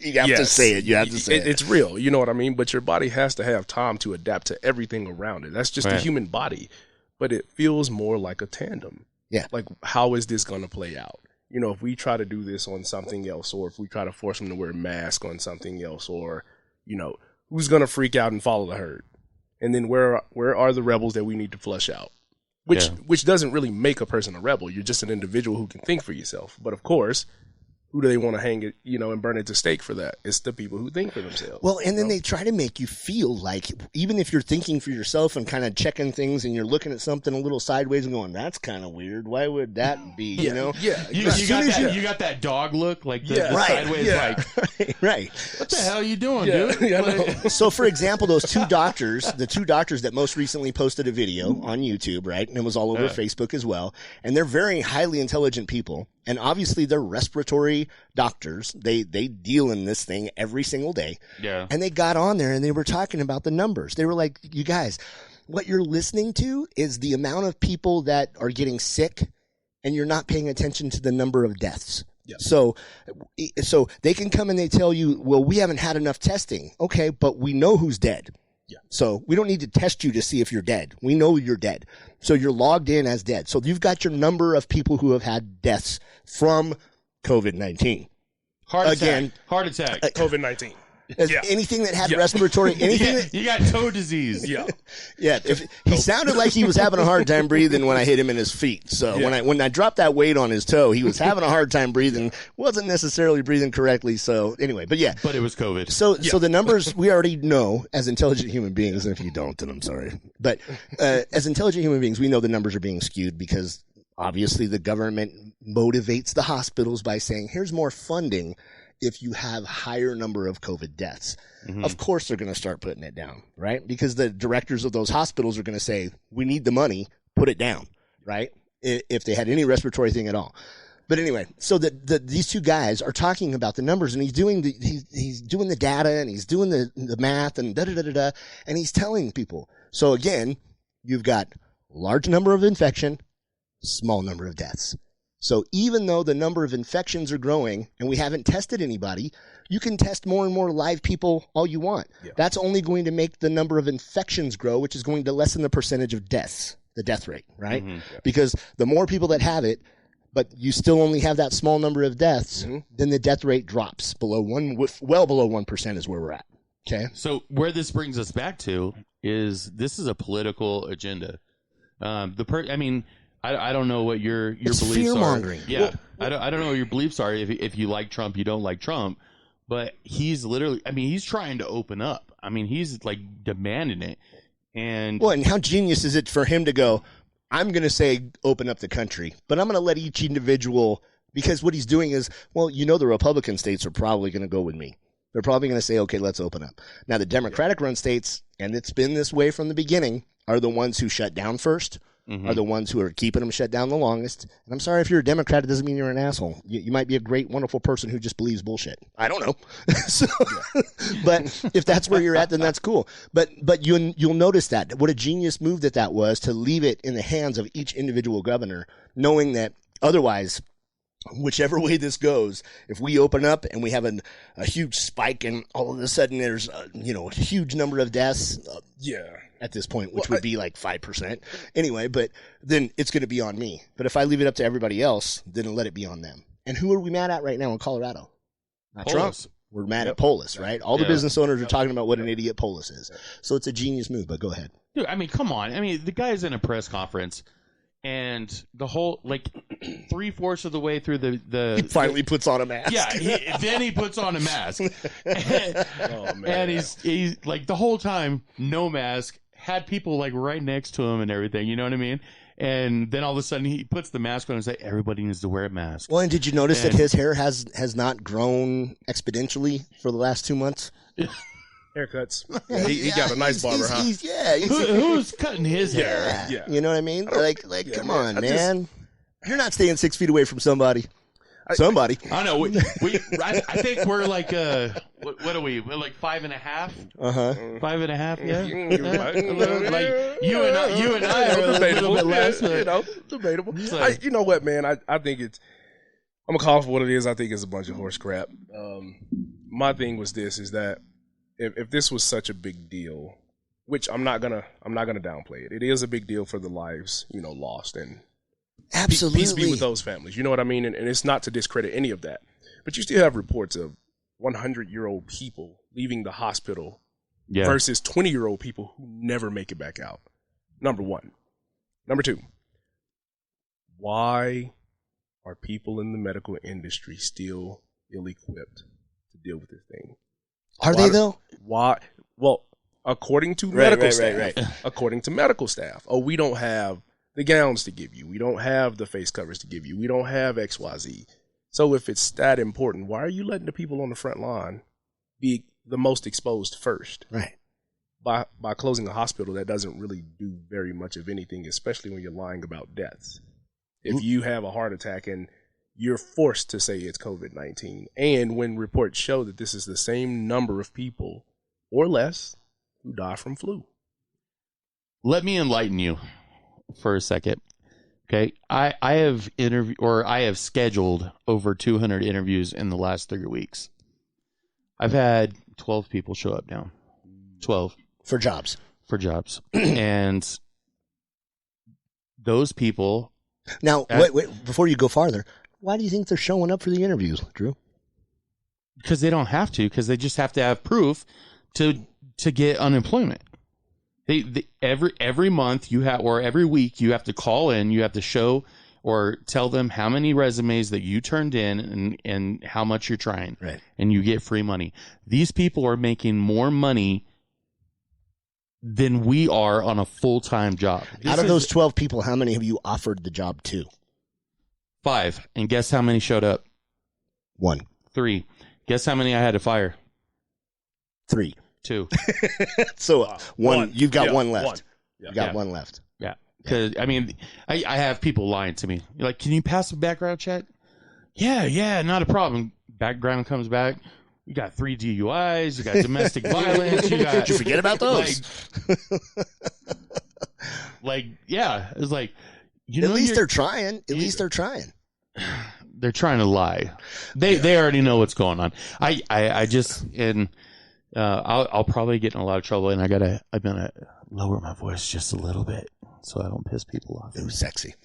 You have to say it. You have to say it. It's real. You know what I mean? But your body has to have time to adapt to everything around it. That's just the human body. But it feels more like a tandem. Yeah. Like, how is this going to play out? If we try to do this on something else, or if we try to force them to wear a mask on something else, or, who's going to freak out and follow the herd? And then where are the rebels that we need to flush out? Which doesn't really make a person a rebel. You're just an individual who can think for yourself. But of course, who do they want to hang it, and burn it to stake for that? It's the people who think for themselves. Well, and then they try to make you feel like, even if you're thinking for yourself and kind of checking things, and you're looking at something a little sideways and going, that's kind of weird. Why would that be, Yeah. You got that dog look, like the sideways, right. What the hell are you doing, dude? So, for example, the two doctors that most recently posted a video on YouTube, right? And it was all over Facebook as well. And they're very highly intelligent people. And obviously they're respiratory doctors. They deal in this thing every single day. Yeah. And they got on there and they were talking about the numbers. They were like, you guys, what you're listening to is the amount of people that are getting sick, and you're not paying attention to the number of deaths. Yep. So they can come and they tell you, well, we haven't had enough testing. Okay, but we know who's dead. Yeah. So we don't need to test you to see if you're dead. We know you're dead. So you're logged in as dead. So you've got your number of people who have had deaths from COVID-19. Heart attack. Again, Heart attack. COVID-19. Anything that had respiratory, anything that, You got toe disease. Yeah. yeah. If he sounded like he was having a hard time breathing when I hit him in his feet. So when I dropped that weight on his toe, he was having a hard time breathing. Wasn't necessarily breathing correctly. So anyway, but yeah. But it was COVID. So the numbers we already know as intelligent human beings, and if you don't, then I'm sorry. But as intelligent human beings, we know the numbers are being skewed because obviously the government motivates the hospitals by saying, here's more funding if you have higher number of COVID deaths. Mm-hmm. Of course they're going to start putting it down, right? Because the directors of those hospitals are going to say, we need the money, put it down, right? If they had any respiratory thing at all. But anyway, so these two guys are talking about the numbers, and he's doing the data, and he's doing the math, and da-da-da-da-da, and he's telling people. So again, you've got large number of infection, small number of deaths. So even though the number of infections are growing and we haven't tested anybody, you can test more and more live people all you want. Yeah. That's only going to make the number of infections grow, which is going to lessen the percentage of deaths, the death rate, right? Mm-hmm. Yeah. Because the more people that have it, but you still only have that small number of deaths, then the death rate drops well below 1% is where we're at. Okay. So where this brings us back to is this is a political agenda. I don't know what your beliefs fear-mongering. are. Yeah, I don't know what your beliefs are. If you like Trump, you don't like Trump. But he's literally, he's trying to open up. He's like demanding it. And how genius is it for him to go, I'm going to say open up the country, but I'm going to let each individual, because what he's doing is, the Republican states are probably going to go with me. They're probably going to say, okay, let's open up. Now, the Democratic-run states, and it's been this way from the beginning, are the ones who shut down first. Are the ones who are keeping them shut down the longest. And I'm sorry, if you're a Democrat, it doesn't mean you're an asshole. You might be a great, wonderful person who just believes bullshit. I don't know. But if that's where you're at, then that's cool. But you'll notice that. What a genius move that was to leave it in the hands of each individual governor, knowing that otherwise, whichever way this goes, if we open up and we have a huge spike and all of a sudden there's a huge number of deaths. At this point, which would be like 5%. Anyway, but then it's going to be on me. But if I leave it up to everybody else, then let it be on them. And who are we mad at right now in Colorado? Not Trump. We're mad at Polis, right? All the business owners are talking about what an idiot Polis is. So it's a genius move, but go ahead. Dude, come on. The guy's in a press conference, and the whole, 3/4 of the way through he finally puts on a mask. Yeah, then he puts on a mask. Oh, man. And he's like, the whole time, no mask. Had people right next to him and everything, you know what I mean? And then all of a sudden he puts the mask on and says, everybody needs to wear a mask. Well, and did you notice that his hair has not grown exponentially for the last 2 months? Haircuts. Yeah, he got a nice barber, huh? Who's cutting his hair? Yeah. You know what I mean? Come on, man. You're not staying 6 feet away from somebody. Somebody. I know. I think we're like, what are we? We're like 5.5. 5.5. Yeah. Like you and I are a little bit less. Debatable. So, you know what, man? I think it's. I'm gonna call it for what it is. I think it's a bunch of horse crap. My thing was this: is that if this was such a big deal, which I'm not gonna downplay it. It is a big deal for the lives lost and. Absolutely. Peace be with those families. You know what I mean? And it's not to discredit any of that. But you still have reports of 100-year-old people leaving the hospital versus 20-year-old people who never make it back out. Number one. Number two, why are people in the medical industry still ill-equipped to deal with this thing? Are they, though? Why? Well, according to medical staff. According to medical staff. Oh, we don't have the gowns to give you. We don't have the face covers to give you. We don't have XYZ. So if it's that important, why are you letting the people on the front line be the most exposed first? Right. By closing a hospital, that doesn't really do very much of anything, especially when you're lying about deaths. If you have a heart attack and you're forced to say it's COVID-19, and when reports show that this is the same number of people or less who die from flu. Let me enlighten you for a second. Okay. I have scheduled over 200 interviews in the last 3 weeks. I've had 12 people show up now. 12 for jobs. And those people. Now, wait, before you go farther, Why do you think they're showing up for the interviews, Drew? Because they don't have to, because they just have to have proof to get unemployment. They every month you have, or every week you have to call in, you have to show or tell them how many resumes that you turned in and how much you're trying. Right. And you get free money. These people are making more money than we are on a full-time job. Out of those 12 people, how many have you offered the job to? 5. And guess how many showed up? 1. 3. Guess how many I had to fire? 3. 2. So one. You've got one left. One. You got one left. Yeah. Because, I mean, I have people lying to me. Like, can you pass a background check? Yeah, not a problem. Background comes back. You got 3 DUIs. You got domestic violence. You got. Did you forget about those? Yeah. It's like, at least they're trying. At least they're trying. They're trying to lie. They already know what's going on. I just, and I'll probably get in a lot of trouble, and I'm gonna lower my voice just a little bit so I don't piss people off. It was sexy.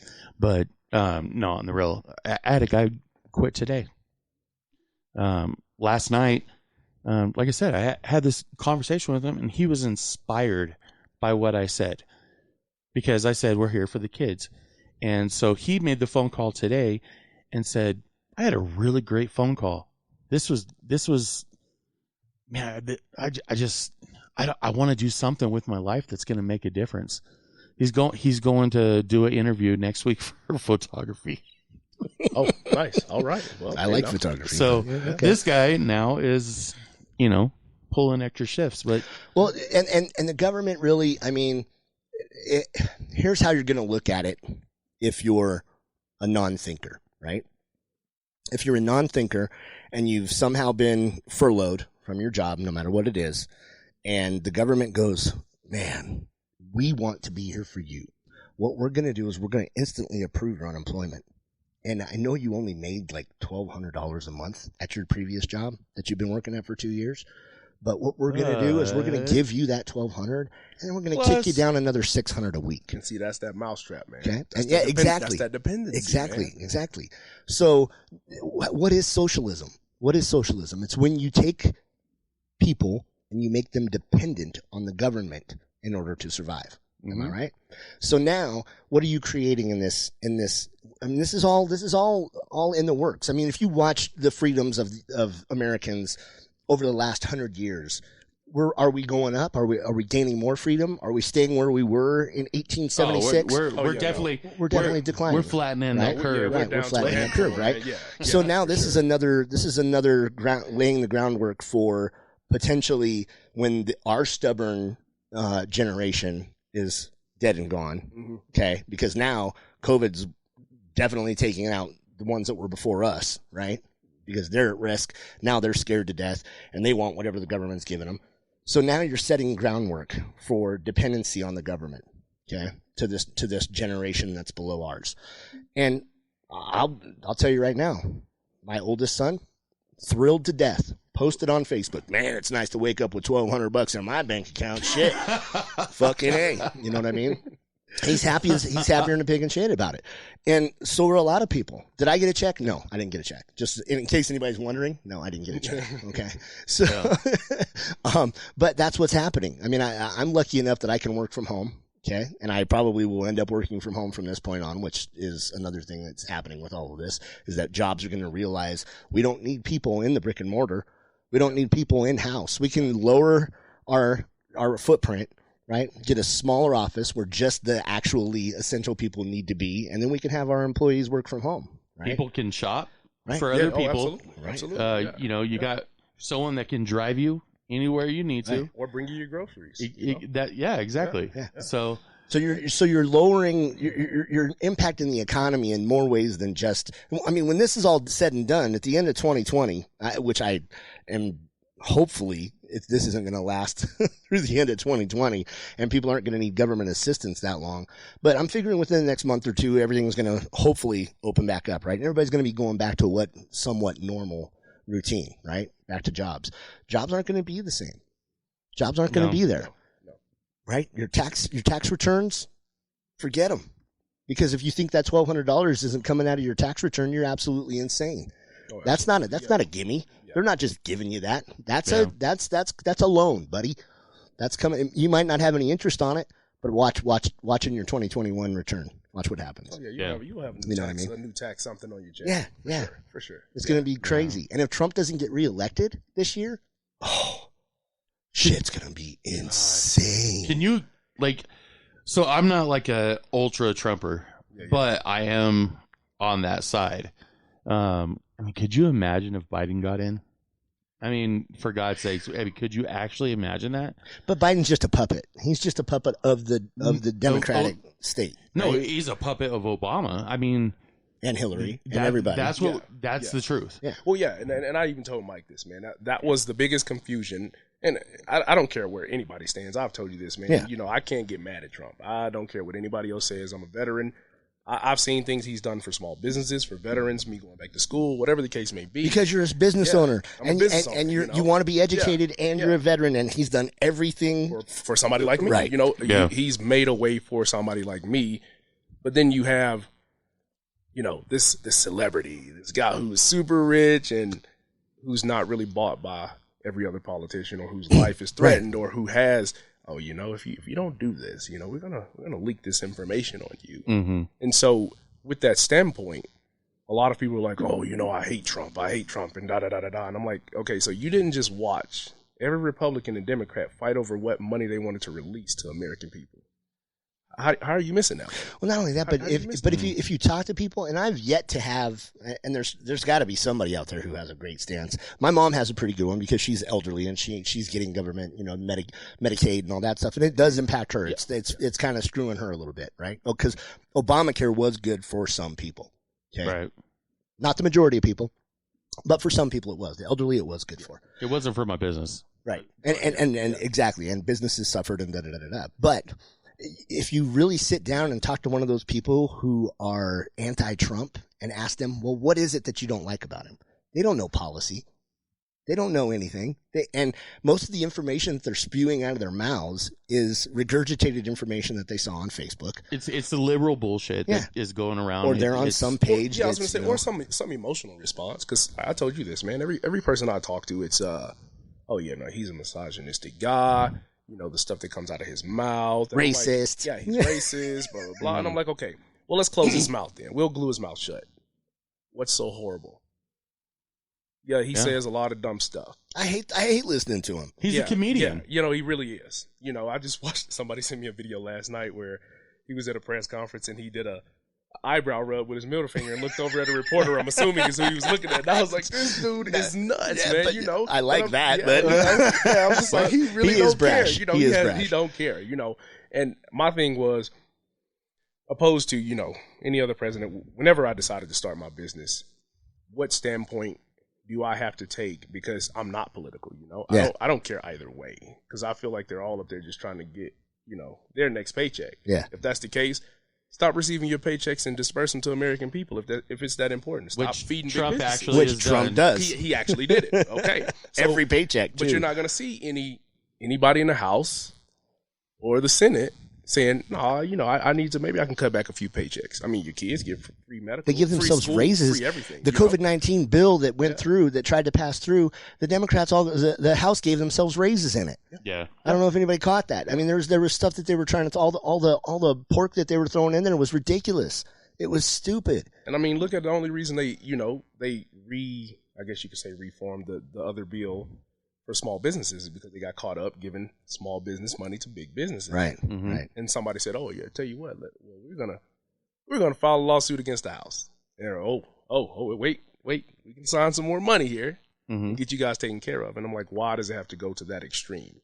But no, on the real, I had a guy quit today. Last night, like I said, I had this conversation with him, and he was inspired by what I said, because I said we're here for the kids, and so he made the phone call today and said, I had a really great phone call. This was, man, I want to do something with my life that's going to make a difference. He's going to do an interview next week for photography. Oh, nice. All right. Well, I like photography. So this guy now is, pulling extra shifts. But well, and the government really, I mean, here's how you're going to look at it if you're a non-thinker, right? If you're a non-thinker and you've somehow been furloughed from your job, no matter what it is, and the government goes, man, we want to be here for you. What we're going to do is we're going to instantly approve your unemployment. And I know you only made like $1,200 a month at your previous job that you've been working at for 2 years. But what we're going to do is we're going to give you that $1,200, and then we're going to kick you down another $600 a week. And see, that's that mousetrap, man. Okay. Exactly. That's that dependency. Exactly. So what is socialism? What is socialism? It's when you take people and you make them dependent on the government in order to survive. Am I right? So now, what are you creating in this? I mean, this is all in the works. I mean, if you watch the freedoms of Americans over the last 100 years, are we going up? Are we gaining more freedom? Are we staying where we were in 1876? We're definitely declining. We're flattening that curve. Right, we're flattening that curve, right? So now this is another laying the groundwork for potentially when our stubborn generation is dead and gone, okay? Because now COVID's definitely taking out the ones that were before us, right? Because they're at risk. Now they're scared to death, and they want whatever the government's giving them. So now you're setting groundwork for dependency on the government, okay? To this generation that's below ours. And I'll tell you right now, my oldest son, thrilled to death, posted on Facebook, man, it's nice to wake up with $1,200 in my bank account. Shit. Fucking A. You know what I mean? He's happier than a pig in shit about it. And so are a lot of people. Did I get a check? No, I didn't get a check. Just in case anybody's wondering, no, I didn't get a check. Okay. So, but that's what's happening. I mean, I'm lucky enough that I can work from home. Okay. And I probably will end up working from home from this point on, which is another thing that's happening with all of this, is that jobs are going to realize we don't need people in the brick and mortar. We don't need people in house. We can lower our footprint, right? Get a smaller office where just the actually essential people need to be, and then we can have our employees work from home. Right? People can shop Right. for other people. Absolutely. Absolutely. You got someone that can drive you anywhere you need to, or bring you your groceries. Exactly. Yeah. So you're lowering, you're impacting the economy in more ways than just. I mean, when this is all said and done, at the end of 2020, which I am hopefully, this isn't going to last through the end of 2020, and people aren't going to need government assistance that long. But I'm figuring within the next month or two, everything's going to hopefully open back up, right? And everybody's going to be going back to somewhat normal routine, right? Back to jobs. Jobs aren't going to be the same. Jobs aren't going to be there. Right? Your tax returns, forget them. Because if you think that $1,200 isn't coming out of your tax return, you're absolutely insane. Oh, That's not a gimme. Yeah. They're not just giving you that. That's a loan, buddy. That's coming. You might not have any interest on it, but watching your 2021 return. Watch what happens. Oh, yeah, you'll have a new You know what I tax, mean? a new tax something on your check. Yeah, For sure. It's going to be crazy. And if Trump doesn't get reelected this year, shit's going to be insane. Can you so I'm not like a ultra Trumper, but I am on that side. I mean, could you imagine if Biden got in? I mean, for God's sakes, could you actually imagine that? But Biden's just a puppet. He's just a puppet of the Democratic state. No, right? he's a puppet of Obama. I mean, and Hillary and everybody. That's the truth. Yeah. Well, yeah, and I even told Mike this, man. That was the biggest confusion. And I don't care where anybody stands. I've told you this, man. Yeah. You know, I can't get mad at Trump. I don't care what anybody else says. I'm a veteran. I've seen things he's done for small businesses, for veterans, me going back to school, whatever the case may be. Because you're a business owner, I'm a business owner, and you know? you want to be educated, and you're a veteran, and he's done everything For somebody like me, Right. You know, Yeah. he's made a way for somebody like me. But then you have, you know, this celebrity, this guy who's super rich and who's not really bought by every other politician, or whose life is threatened, or who has, oh, you know, if you don't do this, you know, we're gonna leak this information on you. Mm-hmm. And so, with that standpoint, a lot of people are like, oh, you know, I hate Trump, and da da da da da. And I'm like, okay, so you didn't just watch every Republican and Democrat fight over what money they wanted to release to American people. How are you missing that? Well, not only that, but if you talk to people, and I've yet to have, and there's got to be somebody out there who has a great stance. My mom has a pretty good one because she's elderly and she's getting government, you know, Medicaid and all that stuff, and it does impact her. It's kind of screwing her a little bit, right? Because Obamacare was good for some people, okay? Right. Not the majority of people, but for some people it was. The elderly it was good for. It wasn't for my business. Right. And exactly. And businesses suffered and da da da da da. But if you really sit down and talk to one of those people who are anti-Trump and ask them, well, what is it that you don't like about him? They don't know policy. They don't know anything. And most of the information that they're spewing out of their mouths is regurgitated information that they saw on Facebook. It's the liberal bullshit that is going around. Or they're on some page. I was going to say, or some emotional response. Because I told you this, man. Every person I talk to, it's, oh, yeah, no, he's a misogynistic guy. You know, the stuff that comes out of his mouth. And Racist. I'm like, yeah, he's racist, blah, blah, blah. And I'm like, okay, well, let's close his mouth then. We'll glue his mouth shut. What's so horrible? Yeah, he says a lot of dumb stuff. I hate listening to him. He's a comedian. Yeah, you know, he really is. You know, I just watched somebody send me a video last night where he was at a press conference and he did a eyebrow rub with his middle finger and looked over at a reporter, I'm assuming is who he was looking at. And I was like, this dude is nuts, man. You know, I like that, I'm just like, he really is don't care. brash. You know, He is brash. he don't care. You know, and my thing was, opposed to, you know, any other president, whenever I decided to start my business, what standpoint do I have to take? Because I'm not political, you know. I don't care either way, because I feel like they're all up there just trying to get, you know, their next paycheck. Yeah. If that's the case, stop receiving your paychecks and disperse them to American people if it's that important. Stop feeding Trump big businesses. actually Which has Trump done. does. He actually did it. Okay. So, Every paycheck, but too. you're not going to see anybody in the House or the Senate saying, "Nah, you know, I need to. Maybe I can cut back a few paychecks." I mean, your kids get free medical. They give free themselves school, raises. free everything. The you know? COVID-19 bill that went through, that tried to pass through, the Democrats, the House gave themselves raises in it. Yeah. I don't know if anybody caught that. I mean, there was stuff that they were trying to, all the pork that they were throwing in there was ridiculous. It was stupid. And I mean, look at the only reason they I guess you could say reformed the other bill for small businesses is because they got caught up giving small business money to big businesses. Right. Mm-hmm. Right. And somebody said, "Oh yeah, tell you what, we're gonna file a lawsuit against the House." And they're, wait, we can sign some more money here and get you guys taken care of. And I'm like, why does it have to go to that extreme?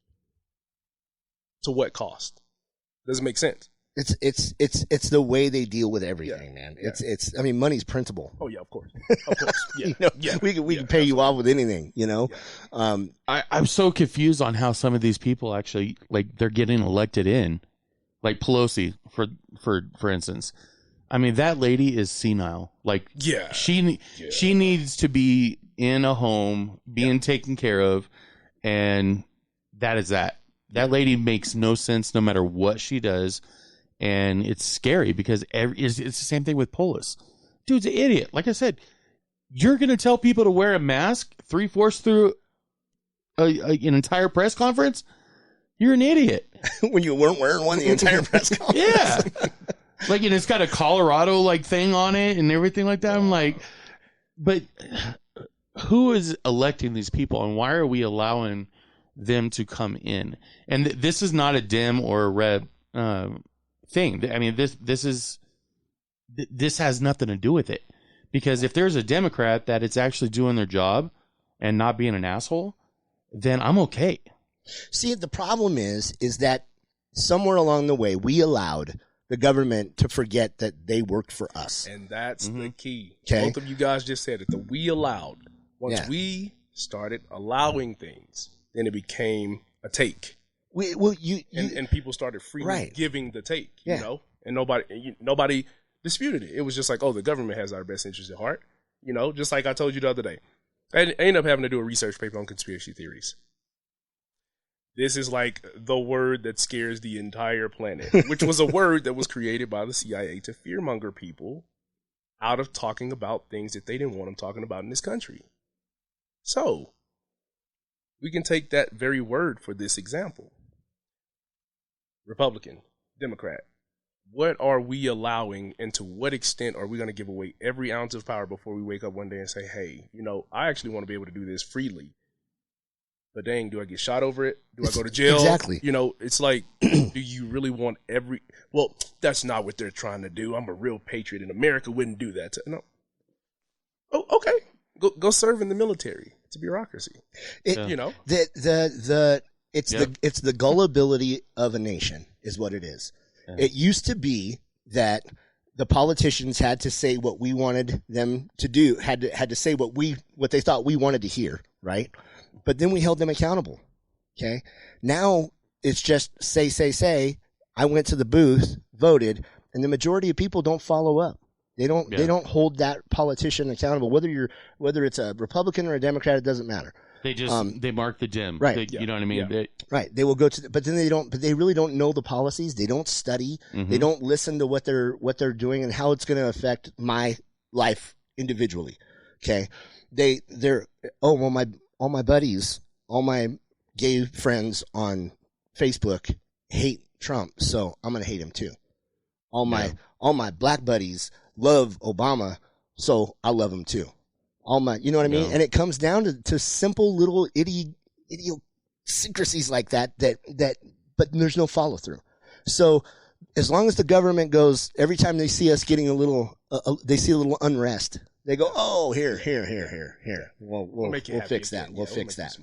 To what cost? Doesn't make sense. It's the way they deal with everything, man. It's I mean, money's printable. Oh yeah, of course. Yeah. You know, we can pay you off with anything, you know. Yeah. I'm so confused on how some of these people actually, like, they're getting elected in, like Pelosi, for instance. I mean, that lady is senile. Like, she needs to be in a home, being taken care of, and that is that. That lady makes no sense no matter what she does, And it's scary because it's the same thing with Polis. Dude's an idiot. Like I said, you're going to tell people to wear a mask 3/4 through an entire press conference? You're an idiot. When you weren't wearing one the entire press conference. Yeah. Like, and it's got a Colorado like thing on it and everything like that. I'm like, but who is electing these people, and why are we allowing them to come in? And this is not a Dem or a Reb thing. I mean, this has nothing to do with it, because if there's a Democrat that it's actually doing their job and not being an asshole, then I'm okay. See, the problem is that somewhere along the way we allowed the government to forget that they worked for us. And that's the key. Okay. Both of you guys just said it. The we allowed. Once we started allowing things, then it became a take. And people started freely giving the take, you know? And nobody disputed it. It was just like, oh, the government has our best interest at heart. You know, just like I told you the other day. I ended up having to do a research paper on conspiracy theories. This is like the word that scares the entire planet, which was a word that was created by the CIA to fearmonger people out of talking about things that they didn't want them talking about in this country. So, we can take that very word for this example. Republican, Democrat, what are we allowing, and to what extent are we going to give away every ounce of power before we wake up one day and say, hey, you know, I actually want to be able to do this freely. But dang, do I get shot over it? Do I go to jail? Exactly. You know, it's like, do you really want well, that's not what they're trying to do. I'm a real patriot, and America wouldn't do that. No. Oh, okay. Go serve in the military. It's a bureaucracy. You know? It's the gullibility of a nation is what it is. Yeah. It used to be that the politicians had to say what we wanted them to do, had to say what they thought we wanted to hear, right? But then we held them accountable. Okay. Now it's just say. I went to the booth, voted, and the majority of people don't follow up. They don't hold that politician accountable. Whether it's a Republican or a Democrat, it doesn't matter. They just they mark the dim. Right. You know what I mean? Yeah. Right. They will go to but then they really don't know the policies. They don't study. Mm-hmm. They don't listen to what they're doing and how it's going to affect my life individually. Okay. All my buddies, all my gay friends on Facebook hate Trump, so I'm going to hate him too. All my black buddies love Obama, so I love him too. You know what I mean? And it comes down to simple little idiosyncrasies like that, but there's no follow through. So as long as the government goes, every time they see us getting they see a little unrest, they go, oh, here. We'll fix that. We'll fix that.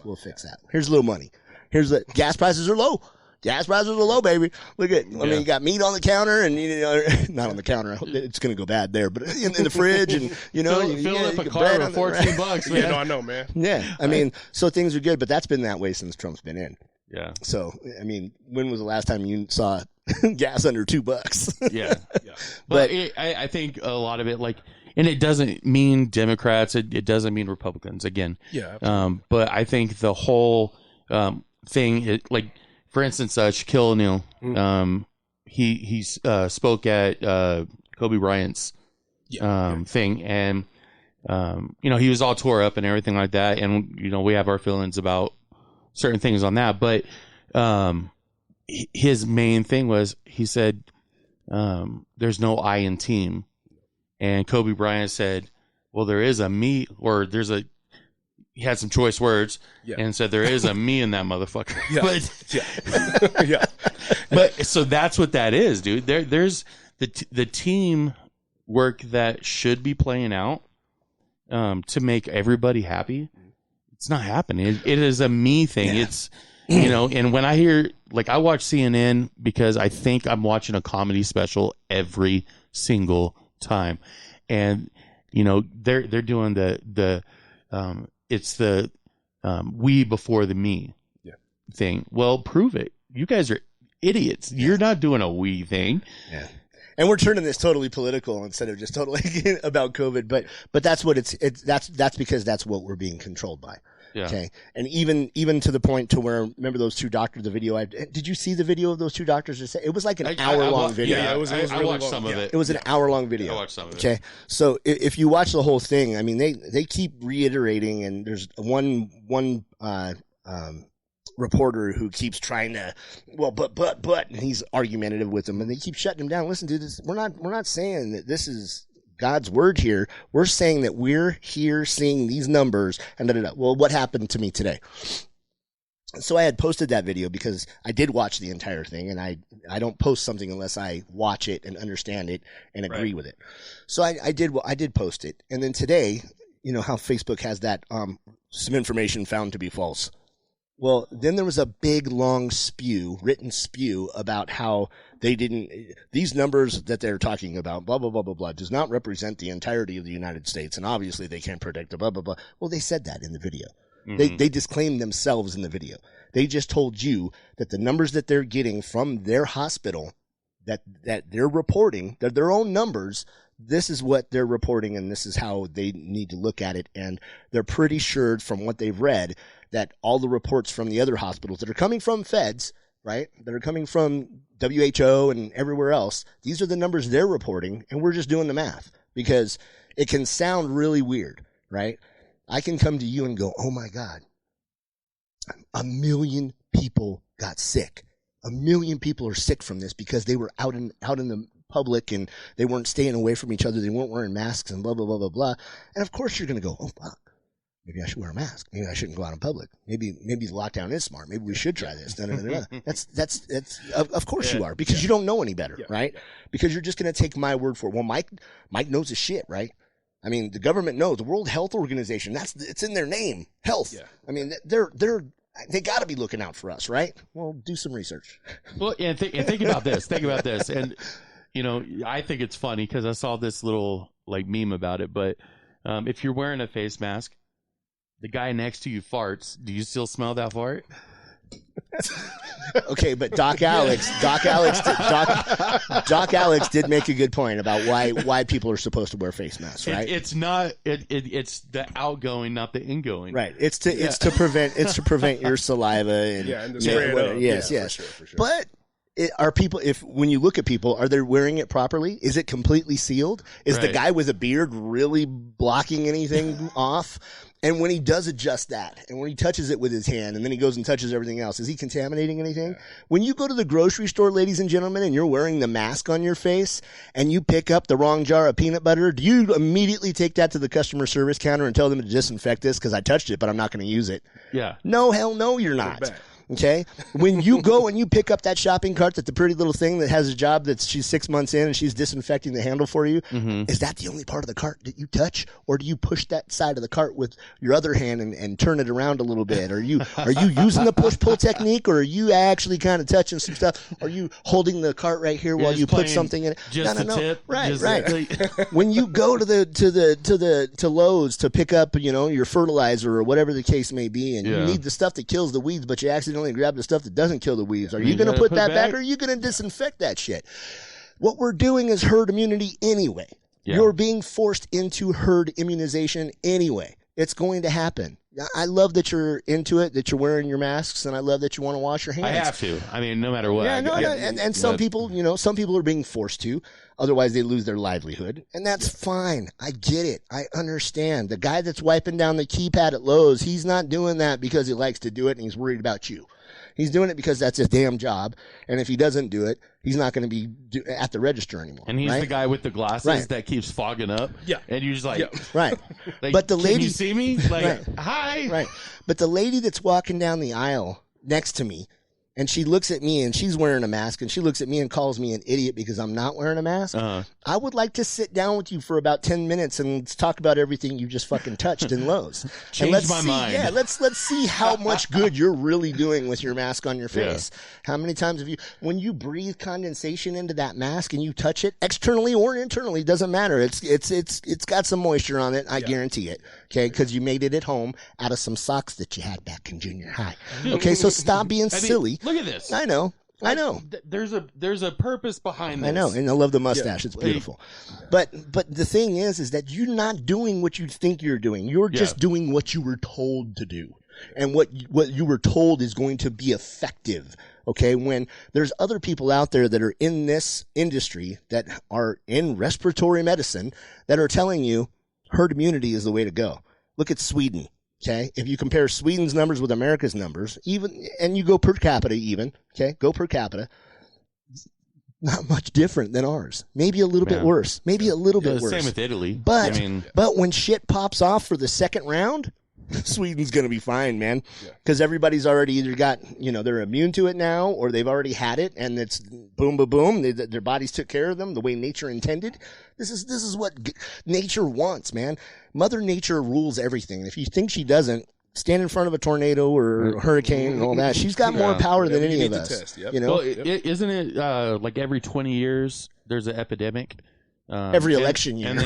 Here's a little money. Here's the gas prices are low. Gas prices are low, baby. Look at, I mean, you got meat on the counter, and not on the counter. It's going to go bad there, but in the fridge, and fill up a car for $14. Yeah, no, I know, man. Yeah, I mean, so things are good, but that's been that way since Trump's been in. Yeah. So, I mean, when was the last time you saw gas under $2? Yeah. But I think a lot of it, like, and it doesn't mean Democrats. It doesn't mean Republicans. Again. Yeah. But I think the whole thing, like, for instance, Shaquille O'Neal, he spoke at Kobe Bryant's thing, and he was all tore up and everything like that, and we have our feelings about certain things on that, but his main thing was, he said, there's no I in team, and Kobe Bryant said, well, there is a me, or he had some choice words and said there is a me in that motherfucker. But so that's what that is, dude. There's the team work that should be playing out to make everybody happy. It's not happening. It is a me thing. Yeah. It's and when I hear, like, I watch CNN because I think I'm watching a comedy special every single time, and they're doing the it's the we before the me thing. Well, prove it. You guys are idiots. Yeah. You're not doing a we thing. Yeah. And we're turning this totally political instead of just totally about COVID. But that's what that's because that's what we're being controlled by. Yeah. Okay. And even to the point to where, remember those two doctors, the video did you see the video of those two doctors? It was like an hour-long video. Yeah, it was I really watched long. some of it. It was an hour-long video. I watched some of it. Okay. So if you watch the whole thing, I mean, they keep reiterating, and there's one reporter who keeps trying to, well, but, and he's argumentative with them, and they keep shutting him down. Listen, dude, we're not saying that this is God's word here. We're saying that we're here seeing these numbers and da-da-da. Well, what happened to me today? So I had posted that video because I did watch the entire thing, and I don't post something unless I watch it and understand it and agree with it. So I did post it. And then today, you know how Facebook has that some information found to be false. Well, then there was a big, long written spew about how these numbers that they're talking about, blah, blah, blah, blah, blah, does not represent the entirety of the United States. And obviously they can't predict the blah, blah, blah. Well, they said that in the video. Mm-hmm. They disclaimed themselves in the video. They just told you that the numbers that they're getting from their hospital, that they're reporting, they're their own numbers. This is what they're reporting, and this is how they need to look at it. And they're pretty sure from what they've read that all the reports from the other hospitals that are coming from feds, right, that are coming from WHO and everywhere else, these are the numbers they're reporting, and we're just doing the math because it can sound really weird, right? I can come to you and go, oh, my God, 1 million people got sick. 1 million people are sick from this because they were out in the public and they weren't staying away from each other. They weren't wearing masks and blah, blah, blah, blah, blah. And, of course, you're going to go, oh, fuck. Maybe I should wear a mask. Maybe I shouldn't go out in public. Maybe the lockdown is smart. Maybe we should try this. That's of course you are, because you don't know any better, right? Because you're just going to take my word for it. Well, Mike knows his shit, right? I mean, the government knows. The World Health Organization, it's in their name, health. Yeah. I mean, they got to be looking out for us, right? Well, do some research. Well, and think about this. Think about this. And, you know, I think it's funny because I saw this little like meme about it. But if you're wearing a face mask, the guy next to you farts. Do you still smell that fart? Okay, but Doc Alex did make a good point about why people are supposed to wear face masks, right? It's not. It's the outgoing, not the ingoing. Right. It's to prevent your saliva and the spread. Yes. For sure. But when you look at people, are they wearing it properly? Is it completely sealed? Is the guy with a beard really blocking anything off? And when he does adjust that, and when he touches it with his hand, and then he goes and touches everything else, is he contaminating anything? Yeah. When you go to the grocery store, ladies and gentlemen, and you're wearing the mask on your face, and you pick up the wrong jar of peanut butter, do you immediately take that to the customer service counter and tell them to disinfect this because I touched it, but I'm not going to use it? Yeah. No, hell no, you're not. Okay? When you go and you pick up that shopping cart, that the pretty little thing that has a job that she's 6 months in and she's disinfecting the handle for you, is that the only part of the cart that you touch? Or do you push that side of the cart with your other hand and turn it around a little bit? Are you using the push-pull technique, or are you actually kind of touching some stuff? Are you holding the cart right here while you put something in it? No. Tip, right. When you go to Lowe's to pick up, your fertilizer or whatever the case may be, and you need the stuff that kills the weeds, but you accidentally grab the stuff that doesn't kill the weeds. Are you going to put that back, or are you going to disinfect that shit? What we're doing is herd immunity anyway. Yeah. You're being forced into herd immunization anyway. It's going to happen. I love that you're into it, that you're wearing your masks, and I love that you want to wash your hands. I have to. I mean, no matter what. Yeah, and some people, some people are being forced to. Otherwise, they lose their livelihood, and that's fine. I get it. I understand. The guy that's wiping down the keypad at Lowe's, he's not doing that because he likes to do it and he's worried about you. He's doing it because that's his damn job, and if he doesn't do it, he's not going to be at the register anymore. And he's the guy with the glasses that keeps fogging up. Yeah, and you're just like, right. Like, but the lady, can you see me? Like, hi. Right. But the lady that's walking down the aisle next to me, and she looks at me, and she's wearing a mask, and she looks at me and calls me an idiot because I'm not wearing a mask. I would like to sit down with you for about 10 minutes and let's talk about everything you just fucking touched in Lowe's. Change my mind. Yeah, let's see how much good you're really doing with your mask on your face. Yeah. How many times have when you breathe condensation into that mask and you touch it, externally or internally, doesn't matter. It's got some moisture on it. I guarantee it. Okay, because you made it at home out of some socks that you had back in junior high. Okay, so stop being silly. Look at this. I know. There's a purpose behind this. I know, and I love the mustache. It's beautiful. But the thing is that you're not doing what you think you're doing. You're just doing what you were told to do. and what you were told is going to be effective. Okay, when there's other people out there that are in this industry that are in respiratory medicine that are telling you herd immunity is the way to go. Look at Sweden. Okay, if you compare Sweden's numbers with America's numbers, and you go per capita even, okay, go per capita, not much different than ours. Maybe a little bit worse. Maybe a little bit worse. Same with Italy. But when shit pops off for the second round, Sweden's going to be fine, man. Because everybody's already either got, they're immune to it now, or they've already had it, and it's boom, boom, boom. Their bodies took care of them the way nature intended. This is what nature wants, man. Mother Nature rules everything. If you think she doesn't, stand in front of a tornado or a hurricane and all that. She's got more power than any of us. Well, isn't it like every 20 years there's an epidemic? Every election year. You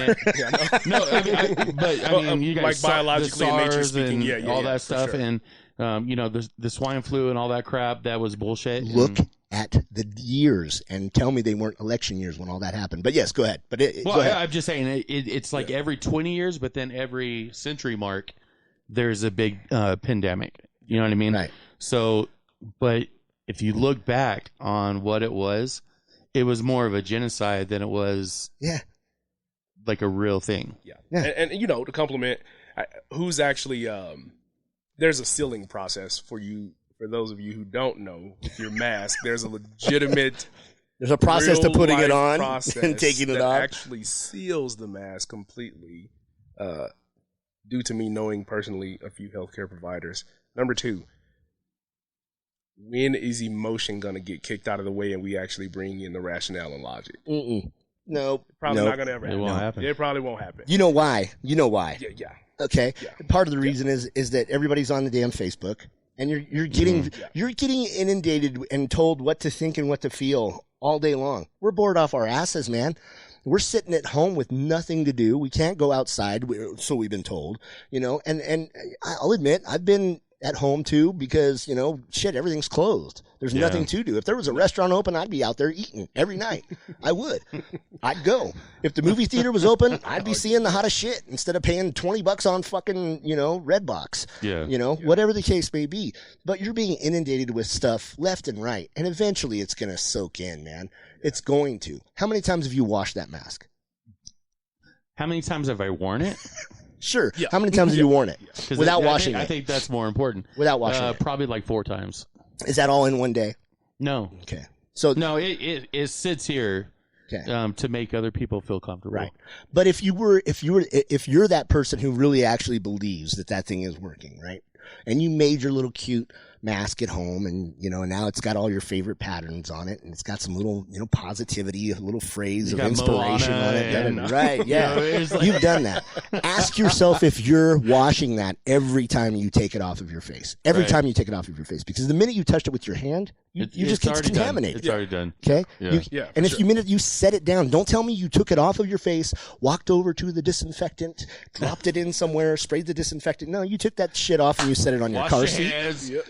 guys like biologically the and nature SARS speaking, and all that stuff, sure. and the swine flu and all that crap. That was bullshit. Look at the years and tell me they weren't election years when all that happened. But yes, go ahead. But go ahead. I'm just saying it's like every 20 years, but then every century mark, there's a big pandemic. You know what I mean? Right. So, but if you look back on what it was more of a genocide than it was like a real thing. Yeah. And to compliment, who's actually, there's a sealing process for you. For those of you who don't know, with your mask, there's a legitimate there's a process to putting it on and taking it off. Actually seals the mask completely, due to me knowing personally a few healthcare providers. Number 2, when is emotion going to get kicked out of the way and we actually bring in the rationale and logic? No. Probably not going to ever happen. It won't happen. It probably won't happen. You know why? Yeah. Okay. Yeah. Part of the reason is that everybody's on the damn Facebook, and you're getting inundated and told what to think and what to feel all day long. We're bored off our asses, man. We're sitting at home with nothing to do. We can't go outside, so we've been told. And I'll admit I've been at home too because everything's closed. There's nothing to do. If there was a restaurant open, I'd be out there eating every night. I would. I'd go. If the movie theater was open, I'd be seeing the hottest shit instead of paying $20 on fucking Redbox. Whatever the case may be. But you're being inundated with stuff left and right, and eventually it's gonna soak in, man. It's going to. How many times have you washed that mask? How many times have I worn it? Sure. Yeah. How many times have you worn it without washing it? I think that's more important. Without washing it. Probably like 4 times. Is that all in one day? No. Okay. So no, it sits here to make other people feel comfortable. Right. But if you're that person who really actually believes that thing is working, right? And you made your little cute mask at home, and now it's got all your favorite patterns on it, and it's got some little positivity, a little phrase of inspiration on it. Right? Yeah, you've done that. Ask yourself if you're washing that every time you take it off of your face. Every time you take it off of your face, because the minute you touched it with your hand, you just get contaminated. It's already done. Okay. Yeah. And if you set it down, don't tell me you took it off of your face, walked over to the disinfectant, dropped it in somewhere, sprayed the disinfectant. No, you took that shit off and you set it on your car seat.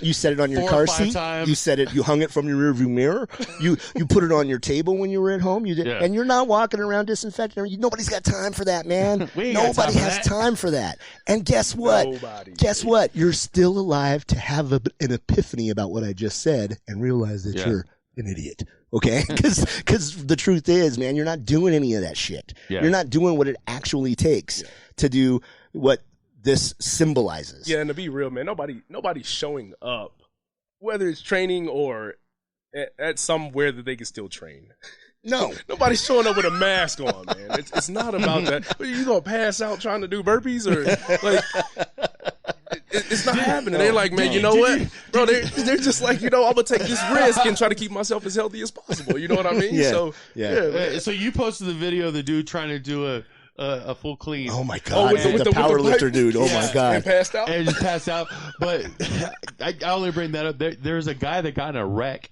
You set it on your car seat. You set it. You hung it from your rearview mirror. You put it on your table when you were at home. You did, and you're not walking around disinfecting. Nobody's got time for that, man. Nobody has time for that. And guess what? Guess what? You're still alive to have an epiphany about what I just said and realize that you're an idiot. Okay? Because the truth is, man, you're not doing any of that shit. Yeah. You're not doing what it actually takes to do what this symbolizes. Yeah, and to be real, man, nobody's showing up, whether it's training or at somewhere that they can still train. No. Nobody's showing up with a mask on, man. It's not about that. Are you going to pass out trying to do burpees? Or it's not happening. They're like, man, you know what? Bro, they're just like, I'm going to take this risk and try to keep myself as healthy as possible. You know what I mean? Yeah. So, so you posted the video of the dude trying to do a full clean. Oh my God! With the power lifter dude. Oh my God! And passed out. And just passed out. But I only bring that up. There's a guy that got in a wreck,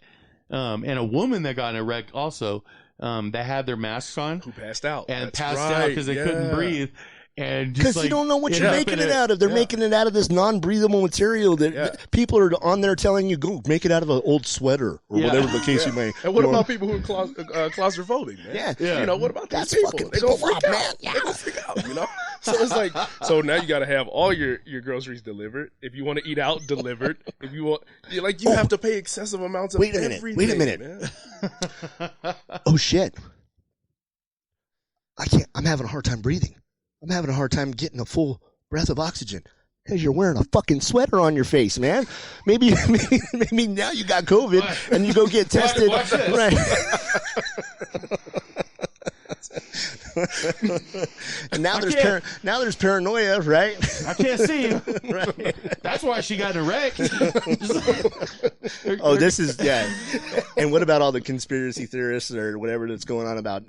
and a woman that got in a wreck also. That had their masks on. Who passed out. And passed out because they couldn't breathe. And because you don't know what you're making it out of. They're making it out of this non-breathable material that people are on there telling you, go make it out of an old sweater or whatever the case you may. And what about people who are claustrophobic, man? Yeah. You know, what about That's these fucking people? They're people going to freak up, out. man. They're going to freak out, you know? So it's like, so now you got to have all your groceries delivered. If you want to eat out, delivered. If you want, you have to pay excessive amounts of everything. Wait a minute. Man. Oh, shit. I'm having a hard time breathing. I'm having a hard time getting a full breath of oxygen because you're wearing a fucking sweater on your face, man. Maybe now you got COVID and you go get tested. Watch this. Right. And now there's paranoia, right? I can't see you. Right. That's why she got in a wreck. Oh, this is And what about all the conspiracy theorists or whatever that's going on about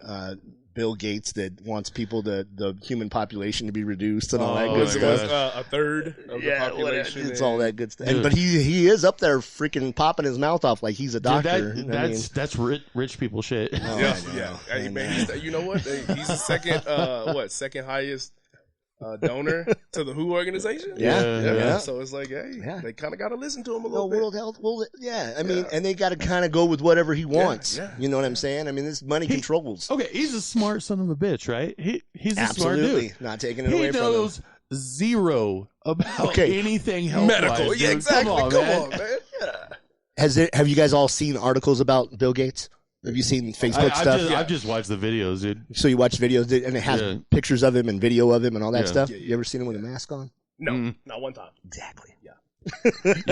Bill Gates that wants the human population to be reduced and all that good stuff? A third of the population. It's all that good stuff. But he is up there freaking popping his mouth off like he's a doctor. Dude, that's rich people shit. Yeah. Hey, man, you know what? He's the second highest donor to the WHO organization. Yeah. So it's like, they kind of got to listen to him a little bit. World Health. Well, I mean, and they got to kind of go with whatever he wants. Yeah. You know what I'm saying? I mean, this money controls. Okay, he's a smart son of a bitch, right? He's a Absolutely smart dude. Not taking it away from him. He knows zero about anything health medical. Yeah, exactly. Come on, man. Yeah. Have you guys all seen articles about Bill Gates? Have you seen Facebook stuff? I've just watched the videos, dude. So you watch videos and it has pictures of him and video of him and all that stuff? Yeah. You ever seen him with a mask on? No, not one time. Exactly. Yeah.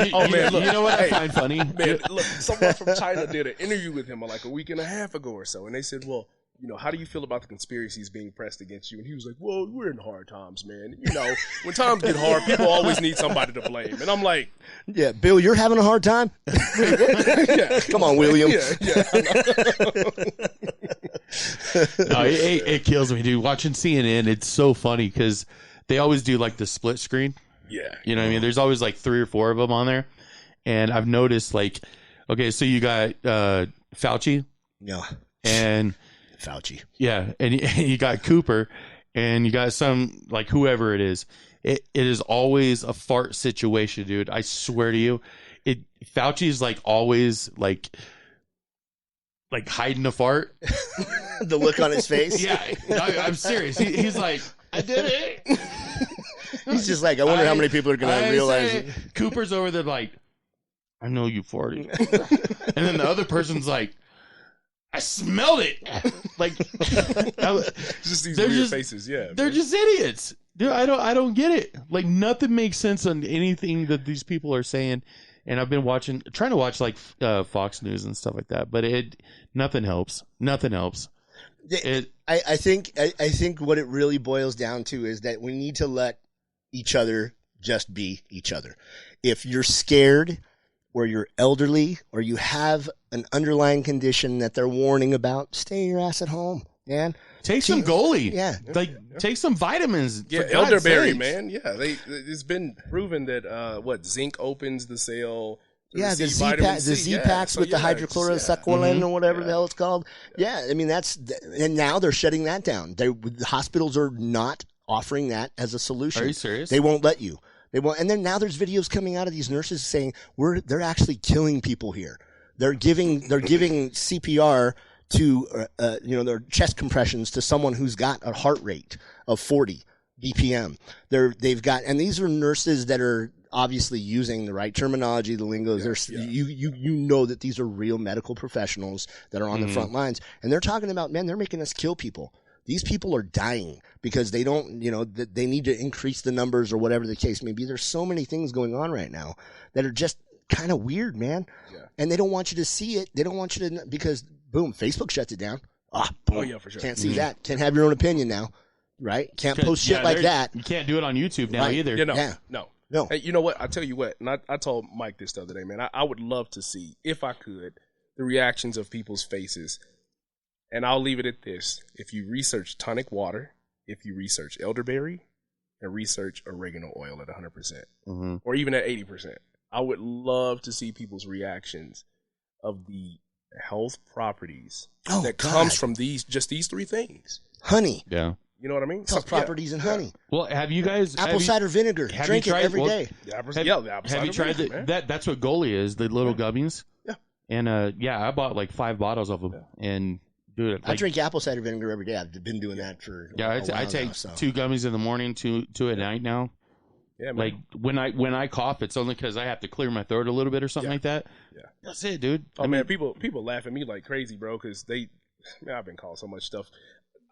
Man, look, you know what I find funny? Man, look, someone from China did an interview with him like a week and a half ago or so, and they said, well, you know, how do you feel about the conspiracies being pressed against you? And he was like, well, we're in hard times, man. You know, when times get hard, people always need somebody to blame. And I'm like, yeah, Bill, you're having a hard time? Come on, William. No, it kills me, dude. Watching CNN, it's so funny because they always do like the split screen. Yeah. You know what I mean? There's always like 3 or 4 of them on there. And I've noticed like, okay, so you got Fauci. Yeah. And Fauci. Yeah. And you got Cooper and you got some like whoever it is. It is always a fart situation, dude. I swear to you. Fauci's like always like hiding a fart. The look on his face. Yeah. I'm serious. He's like, I did it. He's just like, I wonder how many people are going to realize it. Cooper's over there like, I know you farted. And then the other person's like, I smelled it. Like, just these weird faces. Yeah. They're just idiots. Dude, I don't get it. Like, nothing makes sense on anything that these people are saying. And I've been trying to watch like Fox News and stuff like that, but nothing helps. Nothing helps. I think what it really boils down to is that we need to let each other just be each other. If you're scared or you're elderly or you have an underlying condition that they're warning about, stay your ass at home, man. Take some goalie. Yeah. Take some vitamins. Yeah, elderberry, man. Yeah, it's been proven that zinc opens the cell. Yeah, the Z packs with the hydrochloroquine or whatever the hell it's called. Yeah, I mean and now they're shutting that down. The hospitals are not offering that as a solution. Are you serious? They won't let you. They won't. And then now there's videos coming out of these nurses saying they're actually killing people here. They're giving CPR to their chest compressions to someone who's got a heart rate of 40 BPM. And these are nurses that are obviously using the right terminology, the lingo. You know that these are real medical professionals that are on the front lines, and they're talking about, man, they're making us kill people. These people are dying because they don't, they need to increase the numbers or whatever the case may be. There's so many things going on right now that are just kind of weird, man. Yeah. And they don't want you to see it. They don't want you to, because boom, Facebook shuts it down. Boom. Oh yeah, for sure. Can't see that. Can't have your own opinion now. Right? Can't post shit like that. You can't do it on YouTube now either. No. Hey, you know what? I tell you what, and I told Mike this the other day, man. I would love to see, if I could, the reactions of people's faces. And I'll leave it at this. If you research tonic water, if you research elderberry, and research oregano oil at 100%, or even at 80%, I would love to see people's reactions of the health properties that comes from these 3 things. Honey. Yeah. You know what I mean? Health properties in honey. Well, have you guys Apple cider vinegar. Drink it every day. Have you tried that's what Goli is, the little gummies? Yeah. And I bought like 5 bottles of them, and dude, I drink apple cider vinegar every day. I've been doing that for a while I take now, so. 2 gummies in the morning, 2 at night now. Yeah, man. Like when I cough, it's only because I have to clear my throat a little bit or something like that. Yeah, that's it, dude. Oh man, people laugh at me like crazy, bro, because I've been called so much stuff.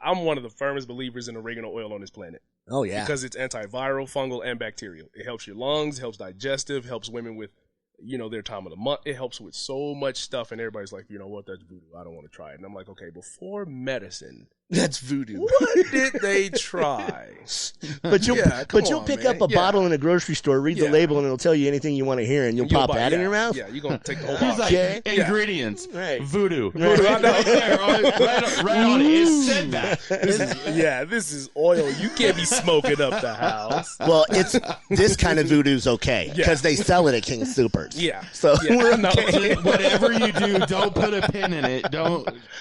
I'm one of the firmest believers in oregano oil on this planet. Oh yeah, because it's antiviral, fungal, and bacterial. It helps your lungs, helps digestive, helps women with, their time of the month. It helps with so much stuff, and everybody's like, you know what, that's voodoo. I don't want to try it. And I'm like, okay, before medicine, that's voodoo. What did they try? But you'll pick up a bottle in a grocery store, read the label, and it'll tell you anything you want to hear, and you'll pop that in your mouth. Yeah, you're gonna take the whole He's bottle. like, ingredients, right? Voodoo. Voodoo. I know. right on it. It said that. This is oil. You can't be smoking up the house. Well, this kind of voodoo's okay because they sell it at King Soopers. Yeah. So we're okay. Whatever you do, don't put a pin in it.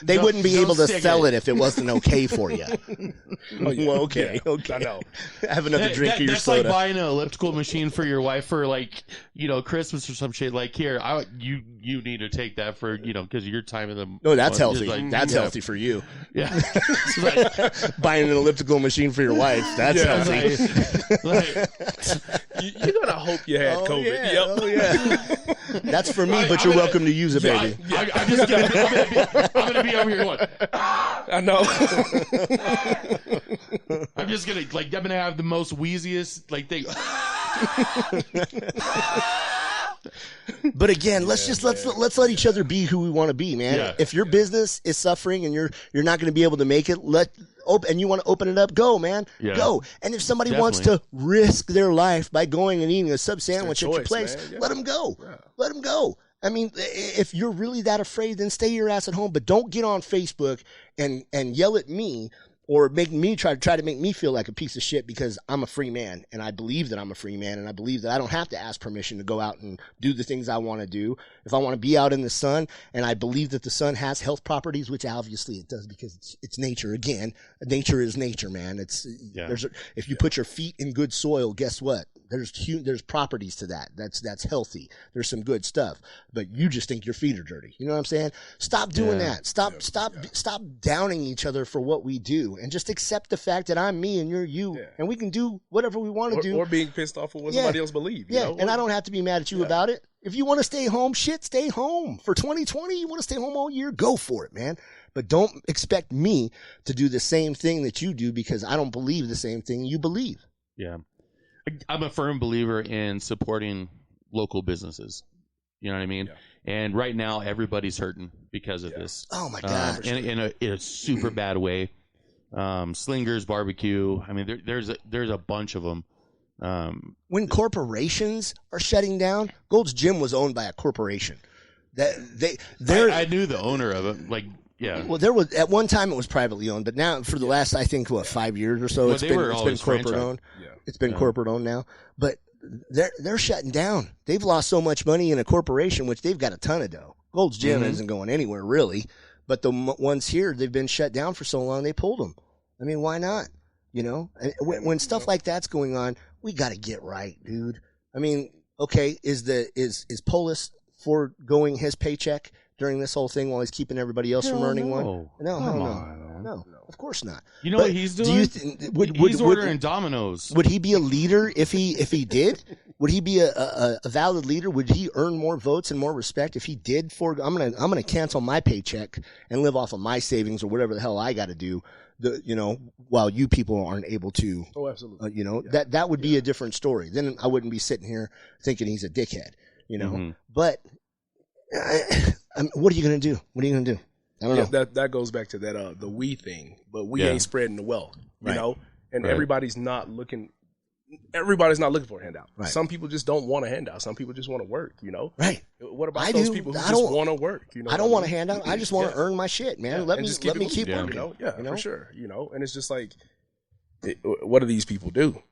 They wouldn't be able to sell it if it wasn't okay for you. Well, okay. I know. Have another drink of your that's soda. Like buying an elliptical machine for your wife for Christmas or some shit. Like here, you need to take that for because your time of the. No, that's healthy. Like, that's healthy for you. Yeah. Buying an elliptical machine for your wife. That's healthy. You gotta hope you had COVID. Yeah. Yep. Oh yeah. That's for me, but you're welcome to use it, baby. I'm just I'm gonna be over here going. I know. I'm just gonna I'm gonna have the most wheeziest thing. But again, let's let each other be who we want to be, man. Yeah. If your business is suffering and you're not going to be able to make it, and you want to open it up, go, man. Yeah. Go. And if somebody wants to risk their life by going and eating a sub sandwich at your place, let them go. Yeah. Let them go. I mean, if you're really that afraid, then stay your ass at home. But don't get on Facebook and yell at me or make me try to make me feel like a piece of shit because I'm a free man and I believe that I'm a free man and I believe that I don't have to ask permission to go out and do the things I want to do. If I want to be out in the sun and I believe that the sun has health properties, which obviously it does because it's nature. Again, nature is nature, man. If you put your feet in good soil, guess what? There's properties to that. That's healthy. There's some good stuff, but you just think your feet are dirty. You know what I'm saying? Stop doing that. Stop downing each other for what we do, and just accept the fact that I'm me and you're you, and we can do whatever we want to do. Or being pissed off at what somebody else believes. You know? And I don't have to be mad at you about it. If you want to stay home, stay home. For 2020, you want to stay home all year, go for it, man. But don't expect me to do the same thing that you do because I don't believe the same thing you believe. Yeah. I'm a firm believer in supporting local businesses. You know what I mean? Yeah. And right now, everybody's hurting because of this. Oh, my God. In a super bad way. Slingers Barbecue. I mean, there's a bunch of them. When corporations are shutting down, Gold's Gym was owned by a corporation. I knew the owner of it. Yeah. Well, there was at one time it was privately owned, but now for the last 5 years or so, it's been corporate owned. Yeah. It's been corporate owned now, but they're shutting down. They've lost so much money in a corporation, which they've got a ton of dough. Gold's Gym isn't going anywhere really, but the ones here they've been shut down for so long they pulled them. I mean, why not? When stuff like that's going on, we got to get right, dude. I mean, okay, is Polis foregoing his paycheck during this whole thing while he's keeping everybody else from earning one? No, of course not. You know what he's doing? He's ordering Domino's. Would he be a leader if he did? Would he be a valid leader? Would he earn more votes and more respect if he did? I'm gonna cancel my paycheck and live off of my savings or whatever the hell I got to do. While you people aren't able to. Oh, absolutely. That would be a different story. Then I wouldn't be sitting here thinking he's a dickhead. But. What are you going to do? What are you going to do? I don't know. That goes back to that the we thing, but we ain't spreading the wealth, you know. And everybody's not looking for a handout. Right. Some people just don't want a handout. Some people just want to work, Right. What about those people who just want to work? I don't want a handout. I just want to earn my shit, man. Yeah. Let me keep working. For sure. And it's just like, what do these people do?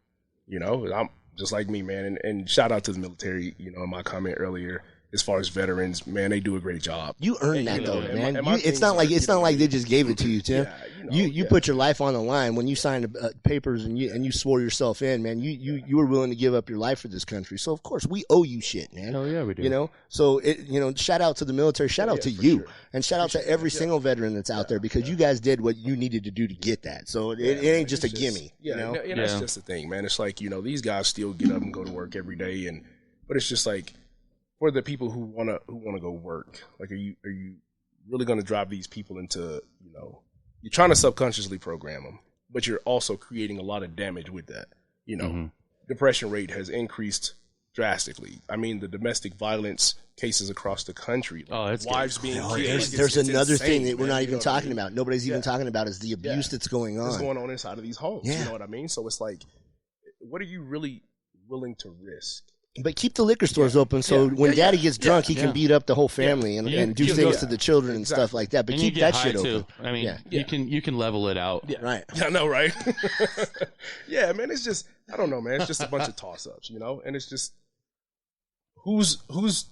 I'm just like me, man. And shout out to the military. In my comment earlier. as far as veterans, man, they do a great job. You earned that though, and man. my It's not like they just gave it to you, Tim. Yeah, You put your life on the line when you signed papers and you swore yourself in, man. You were willing to give up your life for this country. So of course we owe you shit, man. Hell yeah, we do. You know, so shout out to the military, shout out to you, and shout out to every single veteran that's out there because you guys did what you needed to do to get that. So it ain't just a gimme. Yeah, you know? and that's just the thing, man. It's like these guys still get up and go to work every day, but it's just like. For the people who wanna go work, like, are you really gonna drive these people into you're trying to subconsciously program them, but you're also creating a lot of damage with that. Depression rate has increased drastically. I mean, the domestic violence cases across the country, it's wives being killed. There's another thing that we're not even what talking I mean? about. Nobody's even talking about is the abuse that's going on. What's going on inside of these homes? Yeah. You know what I mean? So it's like, what are you really willing to risk? But keep the liquor stores open so when daddy gets drunk, he can beat up the whole family and do things to the children and stuff like that. But keep that shit open. I mean, you can level it out. Yeah. Right. Yeah, I know, right? Yeah, man, it's just, I don't know, man. It's just a bunch of toss-ups, And it's just, who's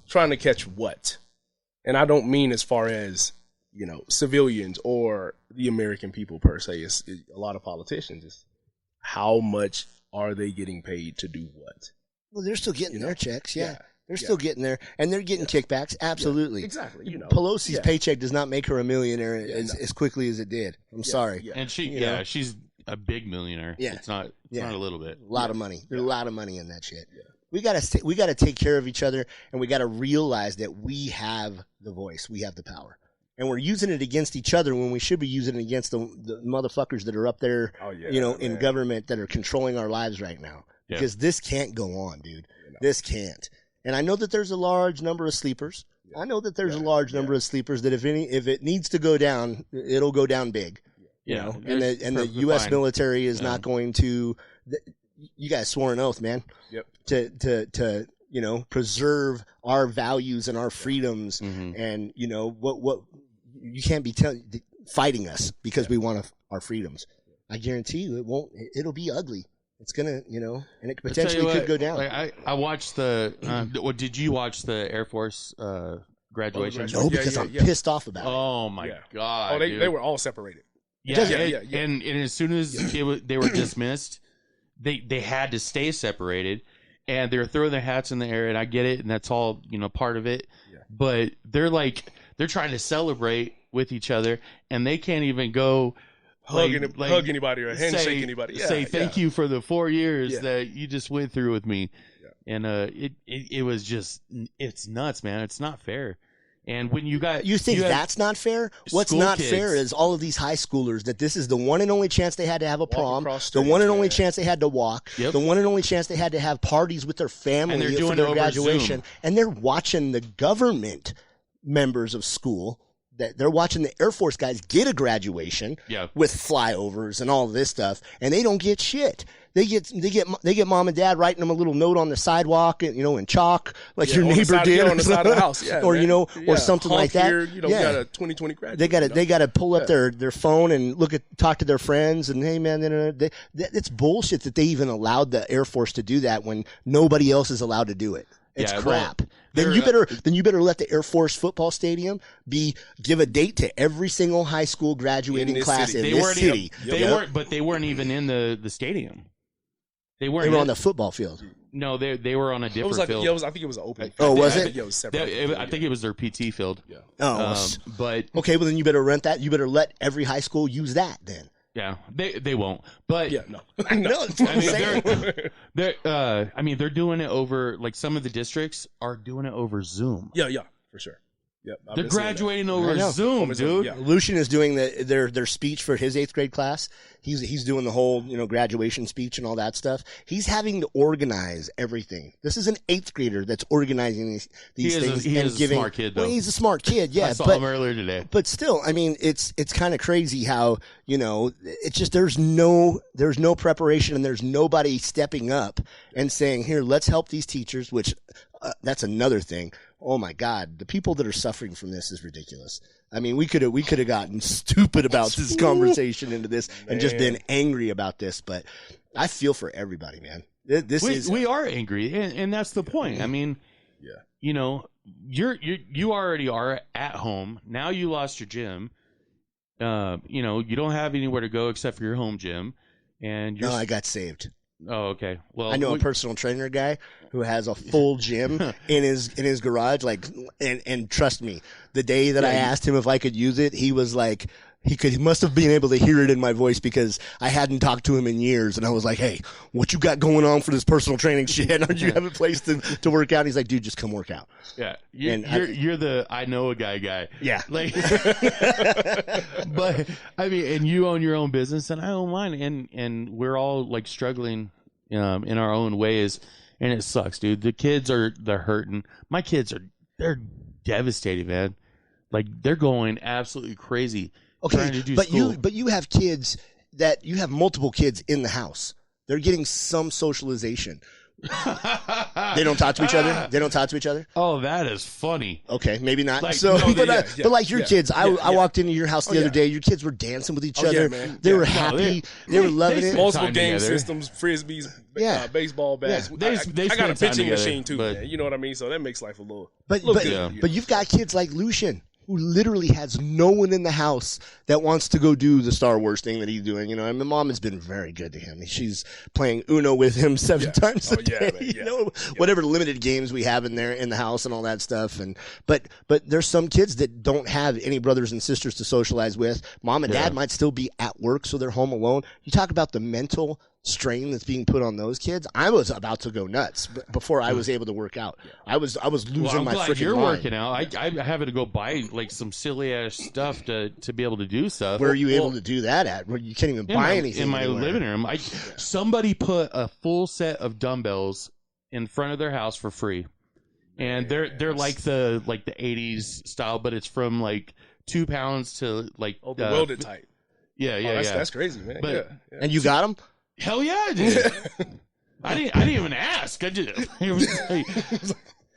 trying to catch what? And I don't mean as far as, civilians or the American people per se. It's a lot of politicians. It's how much are they getting paid to do what? Well, they're still getting their checks, They're still getting there, and they're getting kickbacks, absolutely. Yeah, exactly. Pelosi's paycheck does not make her a millionaire as quickly as it did. I'm sorry. Yeah. And she's a big millionaire. Yeah. It's not a little bit. A lot of money. There's a lot of money in that shit. Yeah. We gotta take care of each other, and we gotta realize that we have the voice, we have the power. And we're using it against each other when we should be using it against the motherfuckers that are up there, in government that are controlling our lives right now. Because this can't go on, dude. This can't. And I know that there's a large number of sleepers. I know that there's a large number of sleepers that if it needs to go down, it'll go down big. And the U.S. military is not going to. You guys swore an oath, man. Yep. To preserve our values and our freedoms, Mm-hmm. and what you can't be fighting us because we want our freedoms. I guarantee you, it won't. It'll be ugly. It's gonna, and it potentially could go down. Like I watched the. Did you watch the Air Force graduation? No, because I'm pissed off about it. Oh my god! Oh, they were all separated. Yeah. And as soon as they were dismissed, they had to stay separated, and they were throwing their hats in the air. And I get it, and that's all part of it. Yeah. But they're trying to celebrate with each other, and they can't even go. Hug anybody or handshake anybody. Yeah, say thank you for the 4 years that you just went through with me. Yeah. And it was just, it's nuts, man. It's not fair. And when you think that's not fair? What's not fair is all of these high schoolers that this is the one and only chance they had to have a prom, the one and only chance they had to walk, the one and only chance they had to have parties with their family for their graduation, Zoom. And they're watching the government members of school. That they're watching the Air Force guys get a graduation with flyovers and all this stuff, and they don't get shit. They get mom and dad writing them a little note on the sidewalk, in chalk, like your neighbor did, on the side of the house, or or something like that. Here, got a 2020 graduate. They got to pull up their phone and talk to their friends, and hey man, it's bullshit that they even allowed the Air Force to do that when nobody else is allowed to do it. It's crap. Then you better let the Air Force football stadium give a date to every single high school graduating class in this city. They weren't even in the stadium. They were on the football field. No, they were on a different field. I think it was an open. Oh, was it? I think it was separate. I think it was their PT field. Yeah. Oh, but okay. Well, then you better rent that. You better let every high school use that then. Yeah, they won't. But no. No, that's what I'm saying. They're doing it over. Like some of the districts are doing it over Zoom. Yeah, for sure. Yep, they're graduating over Zoom, dude. Yeah. Lucian is doing their speech for his 8th grade class. He's doing the whole graduation speech and all that stuff. He's having to organize everything. This is an 8th grader that's organizing these things. He is a smart kid, though. Well, he's a smart kid, yeah. I saw him earlier today. But still, I mean, it's kind of crazy how it's just there's no preparation and there's nobody stepping up and saying, here, let's help these teachers. Which that's another thing. Oh my God, the people that are suffering from this is ridiculous. I mean, we could have gotten stupid about this conversation into this and just been angry about this, but I feel for everybody, man. We are angry, and that's the point. I mean, you know, you already are at home. Now you lost your gym. You know, you don't have anywhere to go except for your home gym. And you're No, I got saved. Oh, okay. Well, I know a personal trainer guy who has a full gym in his garage. Like, and trust me, the day that I asked him if I could use it, he was like, he must have been able to hear it in my voice because I hadn't talked to him in years. And I was like, hey, what you got going on for this personal training shit? Aren't you have a place to work out? And he's like, dude, just come work out. Yeah. You're the I know a guy. Yeah. Like, but I mean, and you own your own business and I own mine. And we're all like struggling in our own ways. And it sucks, dude. The kids they're hurting. My kids they're devastated, man. Like they're going absolutely crazy. Okay, but you have kids that you have multiple kids in the house. They're getting some socialization. They don't talk to each other. They don't talk to each other. Oh, that is funny. Okay, maybe not. Like, so, no, but like your kids, I walked into your house the other day. Your kids were dancing with each other. Man. They were happy. They were loving it. Multiple time game together. systems, frisbees, Yeah. baseball bats. They I spend got a time pitching together, machine too, but- man. You know what I mean? So that makes life a little. But good. but you've got kids like Lucian, who literally has no one in the house that wants to go do the Star Wars thing that he's doing. You know, and my mom has been very good to him. She's playing Uno with him 7 times a day. Man, You know, whatever limited games we have in there in the house and all that stuff. And but there's some kids that don't have any brothers and sisters to socialize with. Mom and dad might still be at work, so they're home alone. You talk about the mental strain that's being put on those kids. I was about to go nuts before I was able to work out. I was losing Well, I'm my glad freaking you're mind. working out. I having to go buy like some silly ass stuff to be able to do stuff. Where are you able to do that at? Where you can't even buy anything in my anywhere. living room. Somebody put a full set of dumbbells in front of their house for free, and they're like the 80s style, but it's from like 2 pounds to like the welded type. Yeah, That's crazy, man. But- yeah. And you got them? Hell yeah, I did. I didn't even ask. I just it was like,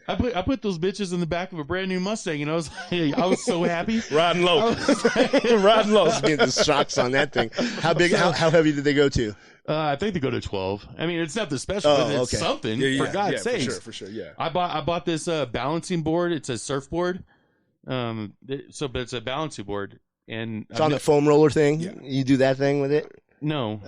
I put those bitches in the back of a brand new Mustang, and I was so happy. Riding low. Riding low. Getting the shocks on that thing. How big? How heavy did they go to? I think they go to 12. I mean, it's nothing special, but it's something. For God's sake, for sure. Yeah. I bought this balancing board. It's a surfboard. But it's a balancing board, and It's on the foam roller thing. Yeah. You do that thing with it? No,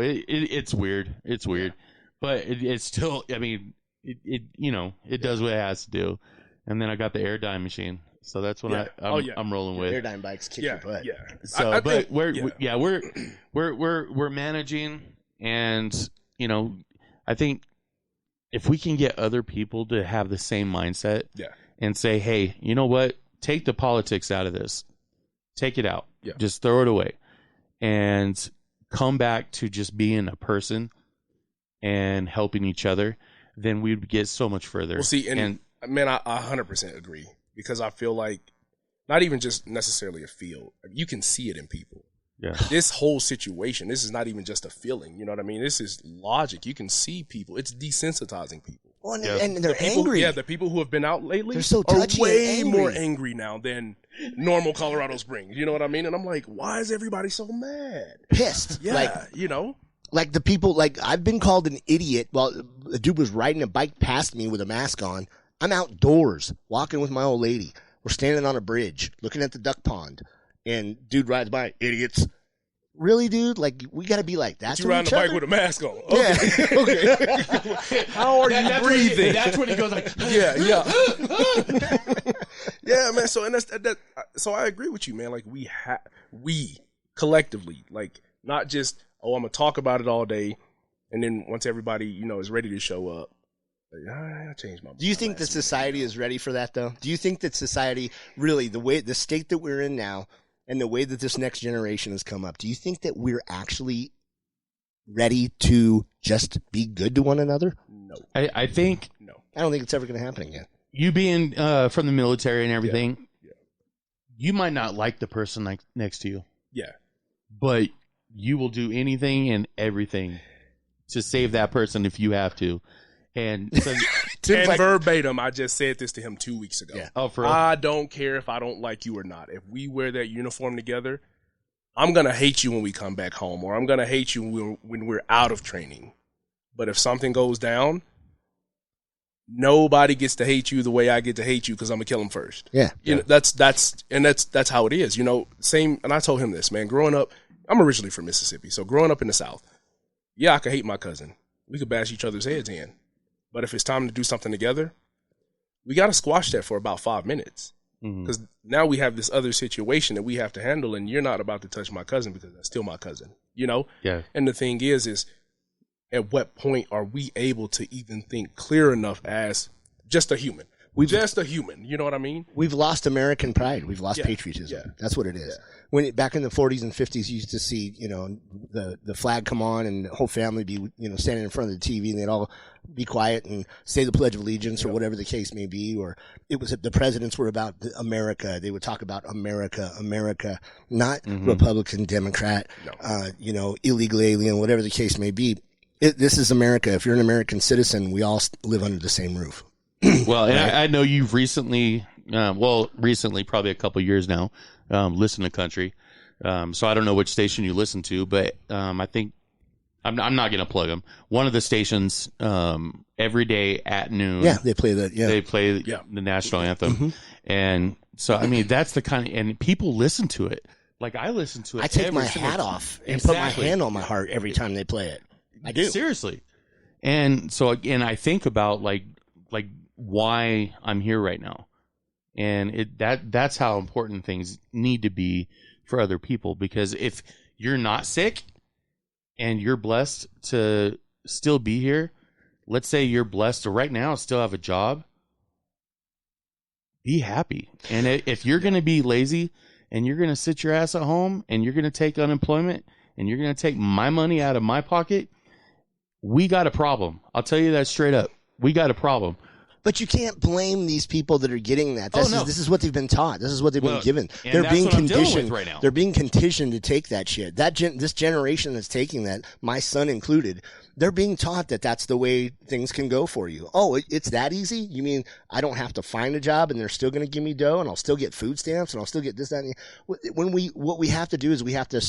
it's weird. It's weird, but it's still. I mean, it does what it has to do. And then I got the Airdyne machine, so that's what I'm rolling with. Airdyne bikes kick your butt. Yeah. So, I but think, we're managing, and I think if we can get other people to have the same mindset, and say, hey, you know what, take the politics out of this, take it out, just throw it away, and come back to just being a person and helping each other, then we'd get so much further. Well, see, and man, I 100% agree, because I feel like not even just necessarily a feel, you can see it in people. Yeah. This whole situation, this is not even just a feeling. You know what I mean? This is logic. You can see people. It's desensitizing people. Well, and they're People, angry. yeah, the people who have been out lately They're so are touchy way and more angry. angry now than normal Colorado Springs. You know what I mean? And I'm like, why is everybody so mad? Pissed. Yeah, Like the people, like I've been called an idiot while a dude was riding a bike past me with a mask on. I'm outdoors walking with my old lady. We're standing on a bridge looking at the duck pond, and dude rides by. Idiots. Really, dude? Like, we got to be like that. You riding the bike with a mask on. Yeah. Okay. How are you breathing? That's when he goes like, Yeah. Yeah, man. So, and that's that. So I agree with you, man. Like we collectively, like, not just, I'm gonna talk about it all day, and then once everybody, is ready to show up, like, I changed my. Do you think that society is ready for that, though? Do you think that society, really, the state that we're in now, and the way that this next generation has come up, do you think that we're actually ready to just be good to one another? No. I think No. I don't think it's ever going to happen again. you being from the military and everything, you might not like the person next to you, Yeah. but you will do anything and everything to save that person if you have to. And so, And verbatim, I just said this to him 2 weeks ago. Yeah. oh, for real? I don't care if I don't like you or not. If we wear that uniform together, I'm going to hate you when we come back home, or I'm going to hate you when we're out of training. But if something goes down, nobody gets to hate you the way I get to hate you because I'm gonna kill him first. Yeah. You know, that's how it is. You know, same. And I told him this, man. Growing up, I'm originally from Mississippi, so growing up in the South, yeah, I could hate my cousin. We could bash each other's heads in, but if it's time to do something together, we got to squash that for about 5 minutes. Because now we have this other situation that we have to handle, and you're not about to touch my cousin because that's still my cousin, you know? Yeah. And the thing is at what point are we able to even think clear enough as just a human? Just a human, you know what I mean? We've lost American pride. We've lost patriotism. Yeah. That's what it is. Yeah. When back in the 40s and 50s, you used to see, you know, the flag come on and the whole family be, you know, standing in front of the TV, and they'd all be quiet and say the Pledge of Allegiance or whatever the case may be. Or it was the presidents were about America. They would talk about America, not Republican, Democrat, you know, illegal alien, whatever the case may be. This is America. If you're an American citizen, we all live under the same roof. Well, and I know you've recently, probably a couple years now, listened to country. So I don't know which station you listen to, but I think I'm not going to plug them. One of the stations every day at noon. Yeah, they play that. Yeah, they play the national anthem, and so I mean that's the kind of, and people listen to it. Like I listen to it. I take my hat off and put my hand on my heart every time they play it. I do, seriously. And so again, I think about like why I'm here right now. And that's how important things need to be for other people, because if you're not sick and you're blessed to still be here, let's say you're blessed to right now still have a job, be happy. And if you're going to be lazy and you're going to sit your ass at home and you're going to take unemployment and you're going to take my money out of my pocket, we got a problem. I'll tell you that straight up. We got a problem. But you can't blame these people that are getting that. This is what they've been taught. This is what they've been given. They're being conditioned right now. They're being conditioned to take that shit. This generation that's taking that, my son included, they're being taught that that's the way things can go for you. Oh, it's that easy? You mean I don't have to find a job and they're still going to give me dough and I'll still get food stamps and I'll still get this, that, and what we have to do is we have to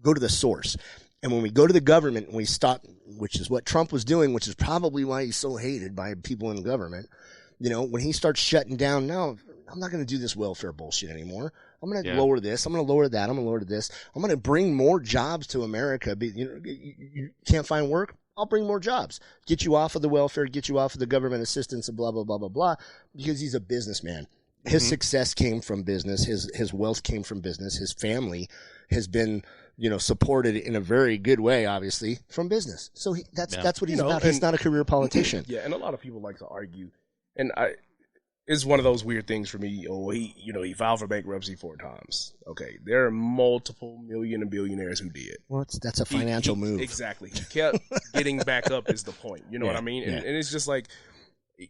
go to the source. And when we go to the government and we stop, which is what Trump was doing, which is probably why he's so hated by people in the government, you know, when he starts shutting down, no, I'm not going to do this welfare bullshit anymore. I'm going to lower this. I'm going to lower that. I'm going to lower this. I'm going to bring more jobs to America. You know, you can't find work? I'll bring more jobs. Get you off of the welfare, get you off of the government assistance and blah, blah, blah, blah, blah, because he's a businessman. His success came from business. His wealth came from business. His family has been, you know, supported in a very good way, obviously, from business. So that's what he's about. He's not a career politician. Yeah, and a lot of people like to argue, and it's one of those weird things for me. Oh, he filed for bankruptcy 4 times. Okay, there are multiple million and billionaires who did. Well, that's a financial move. Exactly. He kept getting back up is the point. You know what I mean? And it's just like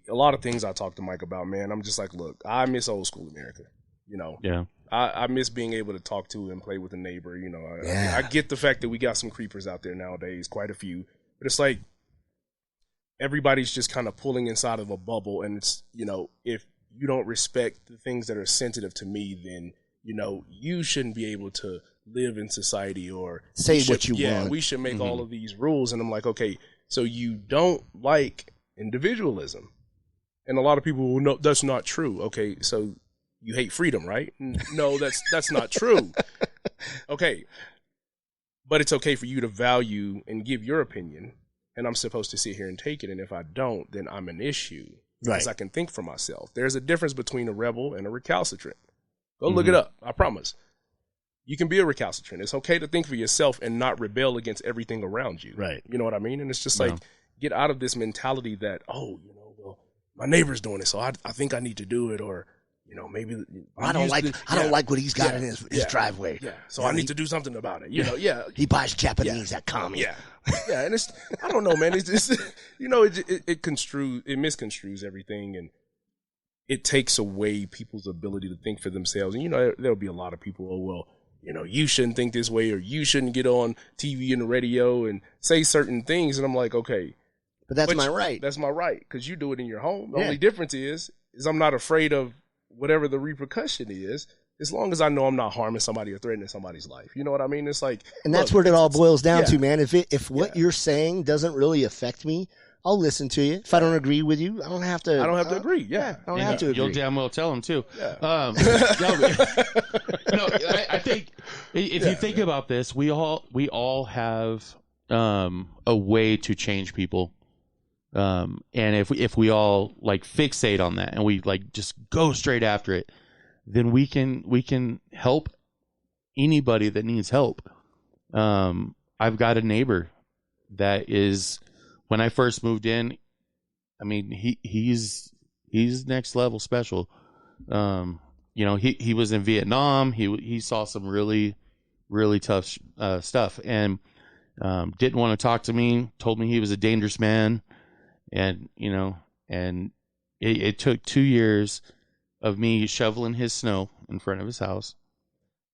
a lot of things I talk to Mike about, man. I'm just like, look, I miss old school America. You know? Yeah. I miss being able to talk to and play with a neighbor. You know, I get the fact that we got some creepers out there nowadays, quite a few, but it's like everybody's just kind of pulling inside of a bubble. And it's, you know, if you don't respect the things that are sensitive to me, then, you know, you shouldn't be able to live in society or say what you want. Yeah, we should make all of these rules. And I'm like, okay, so you don't like individualism. And a lot of people will know that's not true. Okay, so you hate freedom, right? No, that's not true. Okay. But it's okay for you to value and give your opinion, and I'm supposed to sit here and take it, and if I don't, then I'm an issue. Because I can think for myself. There's a difference between a rebel and a recalcitrant. Go look it up. I promise. You can be a recalcitrant. It's okay to think for yourself and not rebel against everything around you. Right. You know what I mean? And it's just like, get out of this mentality that, oh, you know, well, my neighbor's doing it, so I think I need to do it, or you know, maybe I don't like what he's got in his driveway. Yeah, so I need to do something about it. You know, he buys Japanese at Commie. Yeah, and it's I don't know, man. It's just, you know, it misconstrues everything, and it takes away people's ability to think for themselves. And you know, there'll be a lot of people, oh well, you know, you shouldn't think this way, or you shouldn't get on TV and the radio and say certain things. And I'm like, okay, but that's my right. That's my right, because you do it in your home. The only difference is I'm not afraid of whatever the repercussion is, as long as I know I'm not harming somebody or threatening somebody's life. You know what I mean? It's like, and that's what it all boils down to, man. If what you're saying doesn't really affect me, I'll listen to you. If I don't agree with you, I don't have to. I don't have to agree. Yeah, I don't have to agree. You'll damn well tell him too. Yeah. I think if you think about this, we all have a way to change people. And if we all like fixate on that and we like just go straight after it, then we can help anybody that needs help. I've got a neighbor that is, when I first moved in, I mean, he's next level special. He was in Vietnam. He saw some really, really tough stuff, and didn't want to talk to me. Told me he was a dangerous man, and it took 2 years of me shoveling his snow in front of his house,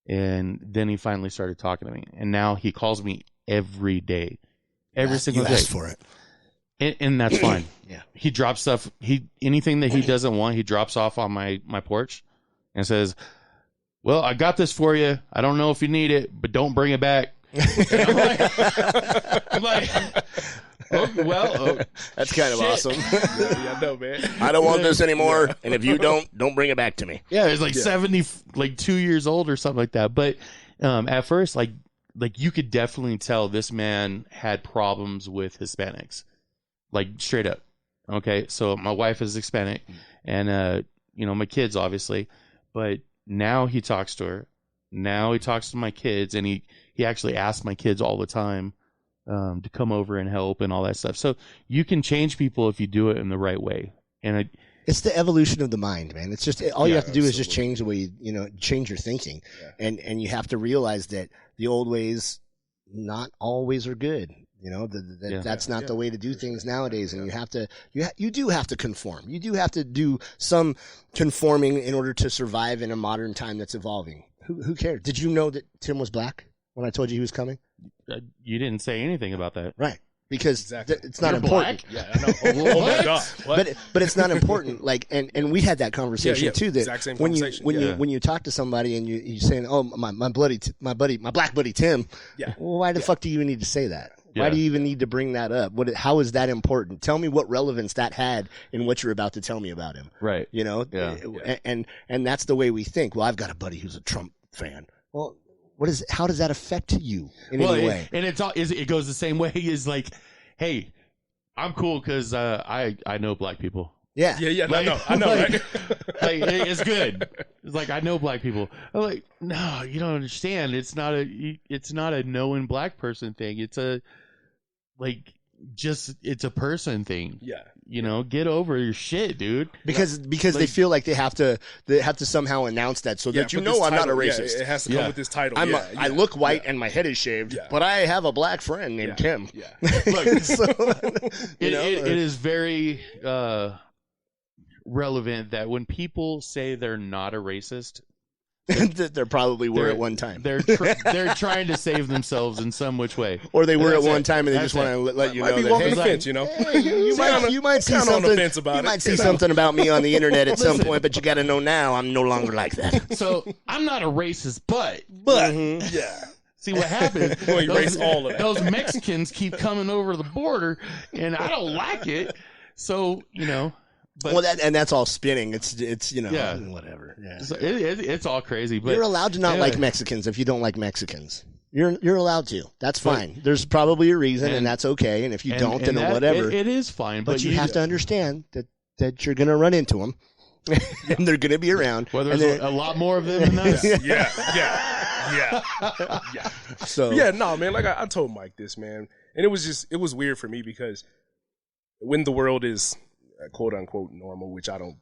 and then he finally started talking to me, and now he calls me every day, every single day. You asked for it. And that's fine. Yeah. He drops stuff. Anything that he doesn't want, he drops off on my porch and says, "Well, I got this for you. I don't know if you need it, but don't bring it back." I'm like, oh, well, that's kind of awesome. Yeah, I know, man. I don't want this anymore, and if you don't bring it back to me. Yeah, it's like 70, like 2 years old or something like that. But at first, like you could definitely tell this man had problems with Hispanics. Like straight up. Okay. So my wife is Hispanic and, my kids obviously, but now he talks to her. Now he talks to my kids, and he actually asks my kids all the time, to come over and help and all that stuff. So you can change people if you do it in the right way. And it's the evolution of the mind, man. It's just, all you have to do is just change the way change your thinking. Yeah. And you have to realize that the old ways not always are good. That's not the way to do things nowadays, and you do have to conform. You do have to do some conforming in order to survive in a modern time that's evolving. Who cares? Did you know that Tim was black when I told you he was coming? You didn't say anything about that, right? Because it's not You're important. Black? Yeah, I know. Oh my God! What? But it's not important. Like, and we had that conversation too. That exact same when conversation. you talk to somebody and you're saying, "Oh, my black buddy Tim," yeah. Well, why the fuck do you even need to say that? Why do you even need to bring that up? How is that important? Tell me what relevance that had in what you're about to tell me about him. Right. And that's the way we think. Well, I've got a buddy who's a Trump fan. Well, how does that affect you in any way? And it goes the same way as like, hey, I'm cool because I know black people. Yeah. Yeah. Like, I know, like, right? Like, it's good. It's like, I know black people. I'm like, no, you don't understand. It's not a knowing black person thing. It's a person thing. Yeah. Get over your shit, dude. Because they feel like they have to somehow announce that so that I'm not a racist. Yeah, it has to come with this title. I look white and my head is shaved, but I have a black friend named Tim. Yeah. Look, so, it is very relevant that when people say they're not a racist, they probably were at one time. They're trying to save themselves in some which way, or they were at one time and they just want to let you know that. Walking the fence, you might see something. You might see something about me on the internet at some point, but you got to know now I'm no longer like that. So I'm not a racist, but yeah. See what happens? Erase all of that. Those Mexicans keep coming over the border, and I don't like it. So But, that's all spinning. It's whatever. Yeah. So it's all crazy. But you're allowed to not like Mexicans if you don't like Mexicans. You're allowed to. That's fine. There's probably a reason, and that's okay. And if you don't, then whatever. It is fine. But you have to understand that you're going to run into them, and they're going to be around. Well, there's a lot more of them than us. Yeah. So man. Like I told Mike this, man, and it was weird for me because when the world is quote unquote normal, which I don't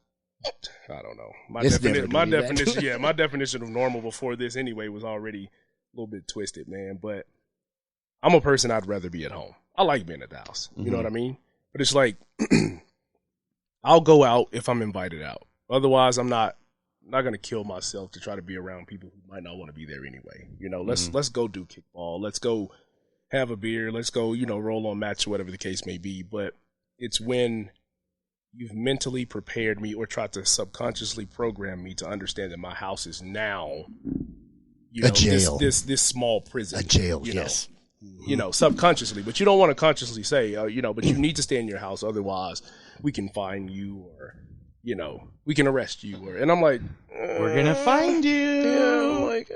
know. My definition of normal before this anyway was already a little bit twisted, man. But I'm a person, I'd rather be at home. I like being at the house. You know what I mean? But it's like I'll go out if I'm invited out. Otherwise, I'm not gonna kill myself to try to be around people who might not want to be there anyway. Let's go do kickball. Let's go have a beer. Let's go, roll on match, whatever the case may be. But it's when you've mentally prepared me or tried to subconsciously program me to understand that my house is now a jail. This small prison. A jail, yes. you know, subconsciously, but you don't want to consciously say, you know, but you need to stay in your house. Otherwise we can find you, or, you know, we can arrest you. And I'm like, We're going to find you. yeah, I'm like,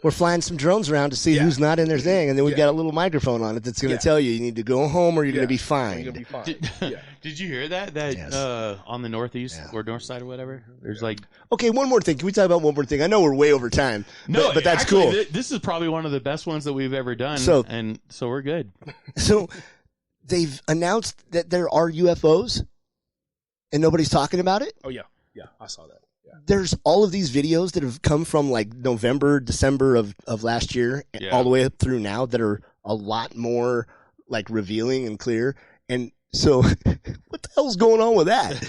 We're flying some drones around to see who's not in their thing, and then we've got a little microphone on it that's going to tell you need to go home or you're going to be fined. you're going to be fine. Did you hear that? On the northeast or north side or whatever, there's like. Okay, one more thing. Can we talk about one more thing? I know we're way over time, but that's actually, cool. This is probably one of the best ones that we've ever done, so we're good. So they've announced that there are UFOs, and nobody's talking about it. Oh, yeah, I saw that. Yeah. There's all of these videos that have come from like November, December of last year, all the way up through now, that are a lot more like revealing and clear. And so what the hell's going on with that?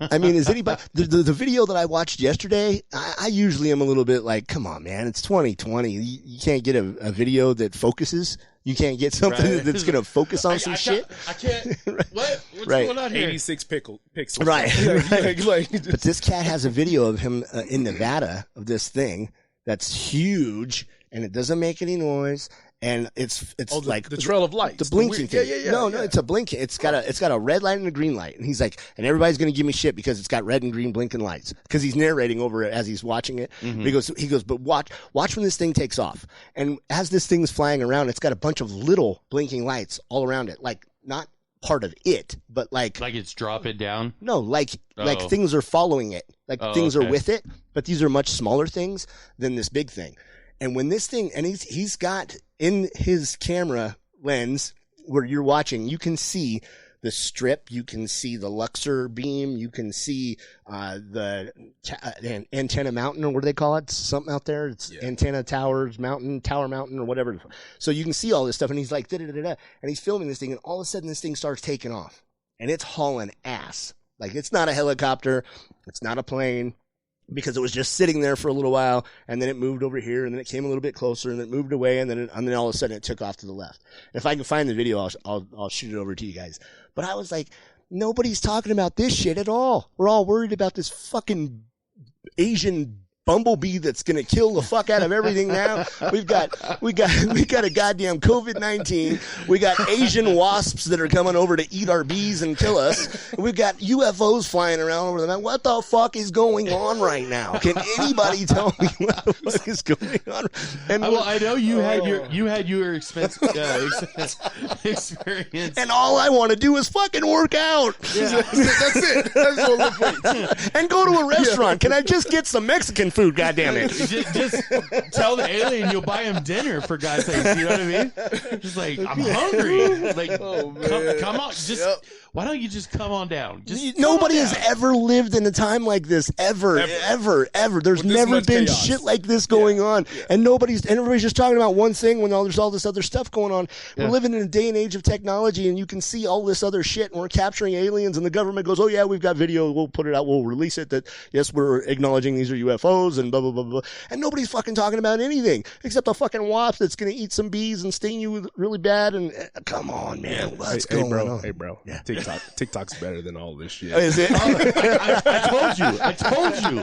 I mean, is anybody, the video that I watched yesterday, I usually am a little bit like, come on, man, it's 2020. You can't get a video that focuses. You can't get something that's going to focus on some shit. I can't. What's going on here? 86 pixels. Right. Like, But this cat has a video of him in Nevada of this thing that's huge, and it doesn't make any noise. And it's like the trail of lights, the blinking thing. Yeah. No, it's a blinking. It's got a red light and a green light. And he's like, and everybody's going to give me shit because it's got red and green blinking lights, because he's narrating over it as he's watching it. Mm-hmm. He goes, but watch when this thing takes off. And as this thing's flying around, it's got a bunch of little blinking lights all around it, like not part of it, but like it's dropping down. No, like things are following it, like things are with it, but these are much smaller things than this big thing. And when this thing, and he's got in his camera lens where you're watching, you can see the strip, you can see the Luxor beam, you can see the antenna mountain, or what do they call it? Something out there. It's antenna towers mountain, tower mountain, or whatever. So you can see all this stuff, and he's like da-da-da-da, and he's filming this thing, and all of a sudden this thing starts taking off, and it's hauling ass. Like, it's not a helicopter, it's not a plane, because it was just sitting there for a little while, and then it moved over here, and then it came a little bit closer, and then it moved away, and then all of a sudden it took off to the left. If I can find the video, I'll shoot it over to you guys. But I was like, nobody's talking about this shit at all. We're all worried about this fucking Asian bumblebee that's gonna kill the fuck out of everything now. We got a goddamn COVID-19. We got Asian wasps that are coming over to eat our bees and kill us. We've got UFOs flying around over the mountain. What the fuck is going on right now? Can anybody tell me what the fuck is going on? And I know you had your experience, and all I want to do is fucking work out. Yeah. That's it. That's all the point. And go to a restaurant. Can I just get some Mexican food? God damn it! Just tell the alien you'll buy him dinner, for God's sake. You know what I mean? Just like, I'm hungry. Like, come on. Just why don't you just come on down? Nobody has ever lived in a time like this, ever. There's never been chaos. Shit like this going on, and everybody's just talking about one thing when there's all this other stuff going on. We're living in a day and age of technology, and you can see all this other shit, and we're capturing aliens, and the government goes, "Oh yeah, we've got video. We'll put it out. We'll release it. That yes, we're acknowledging these are UFOs and blah blah blah blah." And nobody's fucking talking about anything except a fucking wasp that's going to eat some bees and sting you really bad. And come on, man, what's going on? Hey, bro. Yeah. TikTok's better than all this shit. Is it? I told you.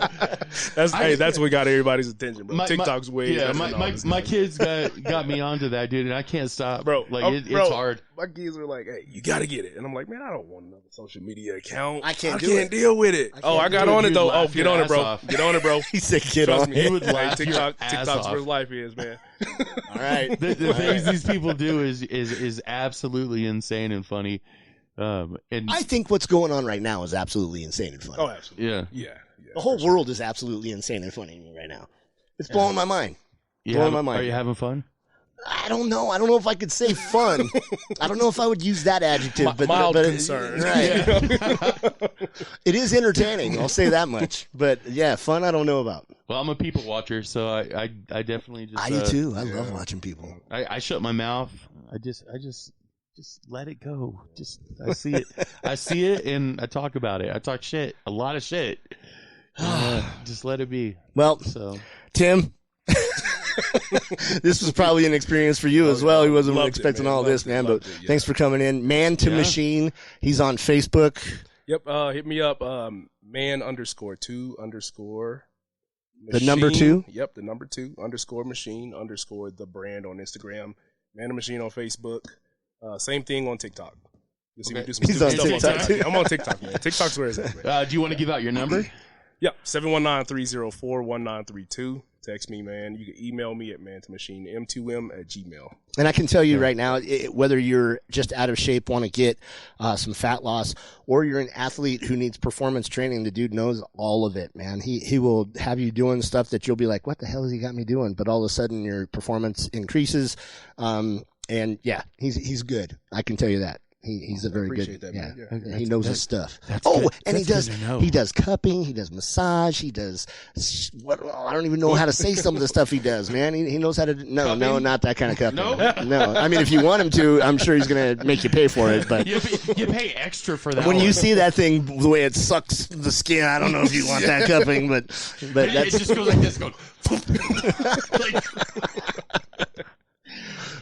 That's what got everybody's attention, bro. TikTok's way better than all this my kids got me onto that, dude, and I can't stop, bro. Like, it's hard. My kids were like, "Hey, you gotta get it," and I'm like, "Man, I don't want another social media account. I can't deal with it." I got on it though. Oh, get on it, bro. Off. Get on it, bro. He said, "Get on it." You would laugh TikTok's where life is, man. All right. The things these people do is absolutely insane and funny. And I think what's going on right now is absolutely insane and funny. Oh, absolutely. Yeah. The whole world is absolutely insane and funny right now. It's blowing my mind. Blowing my mind. Are you having fun? I don't know. I don't know if I could say fun. I don't know if I would use that adjective. But mild concern. Right. It is entertaining. I'll say that much. But yeah, fun I don't know about. Well, I'm a people watcher, so I definitely just. I do too. I love watching people. I shut my mouth. I just let it go. I see it, and I talk about it. I talk shit, a lot of shit. Just let it be. Well, Tim. This was probably an experience for you as well. He wasn't expecting all this, man. But thanks for coming in. Man to Machine. He's on Facebook. Yep. Hit me up. Man_2_ The number 2? Yep. The number 2 _ machine _ the brand on Instagram. Man the Machine on Facebook. Same thing on TikTok. You'll see me do some He's stupid on stuff TikTok, on TikTok. I'm on TikTok, man. TikTok's where it's at, man. Do you want to give out your number? Yep, 719-304-1932. Text me, man. You can email me at man2machine, M2M@gmail. And I can tell you right now, whether you're just out of shape, want to get some fat loss, or you're an athlete who needs performance training, the dude knows all of it, man. He will have you doing stuff that you'll be like, what the hell has he got me doing? But all of a sudden your performance increases. And yeah, he's good. I can tell you that. He's a very good, that, yeah. man. He knows his stuff. good. And That's good to know. he does cupping, he does massage, he does I don't even know how to say some of the stuff he does, man. He knows how to no, not that kind of cupping. No. I mean, if you want him to, I'm sure he's going to make you pay for it, but You pay extra for that. when one. you see that thing, the way it sucks the skin, I don't know if you want that cupping, but it that's just goes like this, going. Like,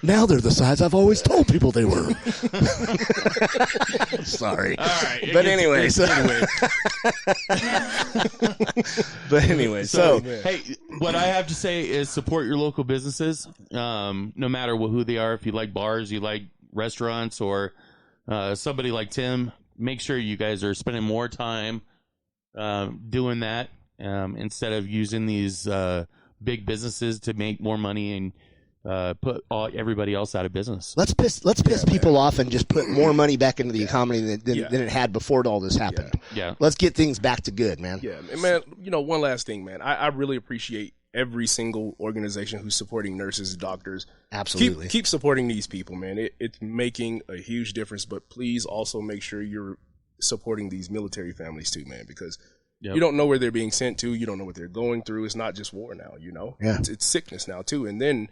now they're the size I've always told people they were. Sorry. all right. But anyway, so Hey, what I have to say is support your local businesses, no matter who they are. If you like bars, you like restaurants, or somebody like Tim, make sure you guys are spending more time doing that instead of using these big businesses to make more money and put everybody else out of business. let's piss people off and just put more money back into the economy than it had before all this happened. Yeah. Let's get things back to good, man. Yeah, and man, one last thing, man. I really appreciate every single organization who's supporting nurses and doctors. Absolutely. Keep supporting these people, man. It's making a huge difference, but please also make sure you're supporting these military families too, man, because you don't know where they're being sent to. You don't know what they're going through. It's not just war now, Yeah. It's sickness now too. And then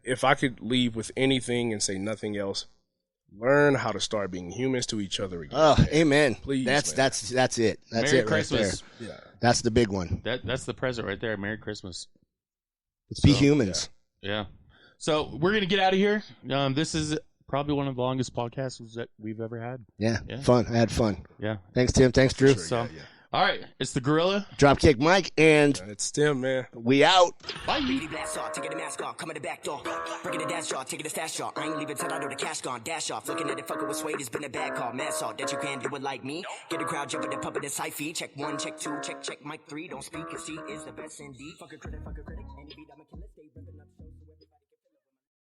if I could leave with anything and say nothing else, learn how to start being humans to each other again. Oh, amen. Please, that's man. that's it. That's Merry it Christmas. right there. Yeah. That's the big one. That's the present right there. Merry Christmas. Let's be humans. Yeah. So we're gonna get out of here. This is probably one of the longest podcasts that we've ever had. Yeah. Fun. I had fun. Yeah. Thanks, Tim. Thanks, Drew. So, all right, it's the Gorilla. Dropkick Mike, and It's Tim, man. we out. Bye. Baby blast off, taking the mask off, coming the back door. Breaking the dance off, taking the fast shot. I ain't leaving till I know the cash gone. Dash off, looking at the fucker with suede. It's been a bad call. Mad salt that you can't do it like me. Get the crowd jumping, the puppet is high feet. Check 1, check 2, check mic 3. Don't speak, and see is the best indeed. Fucker critic, and the beat, I'm a killer.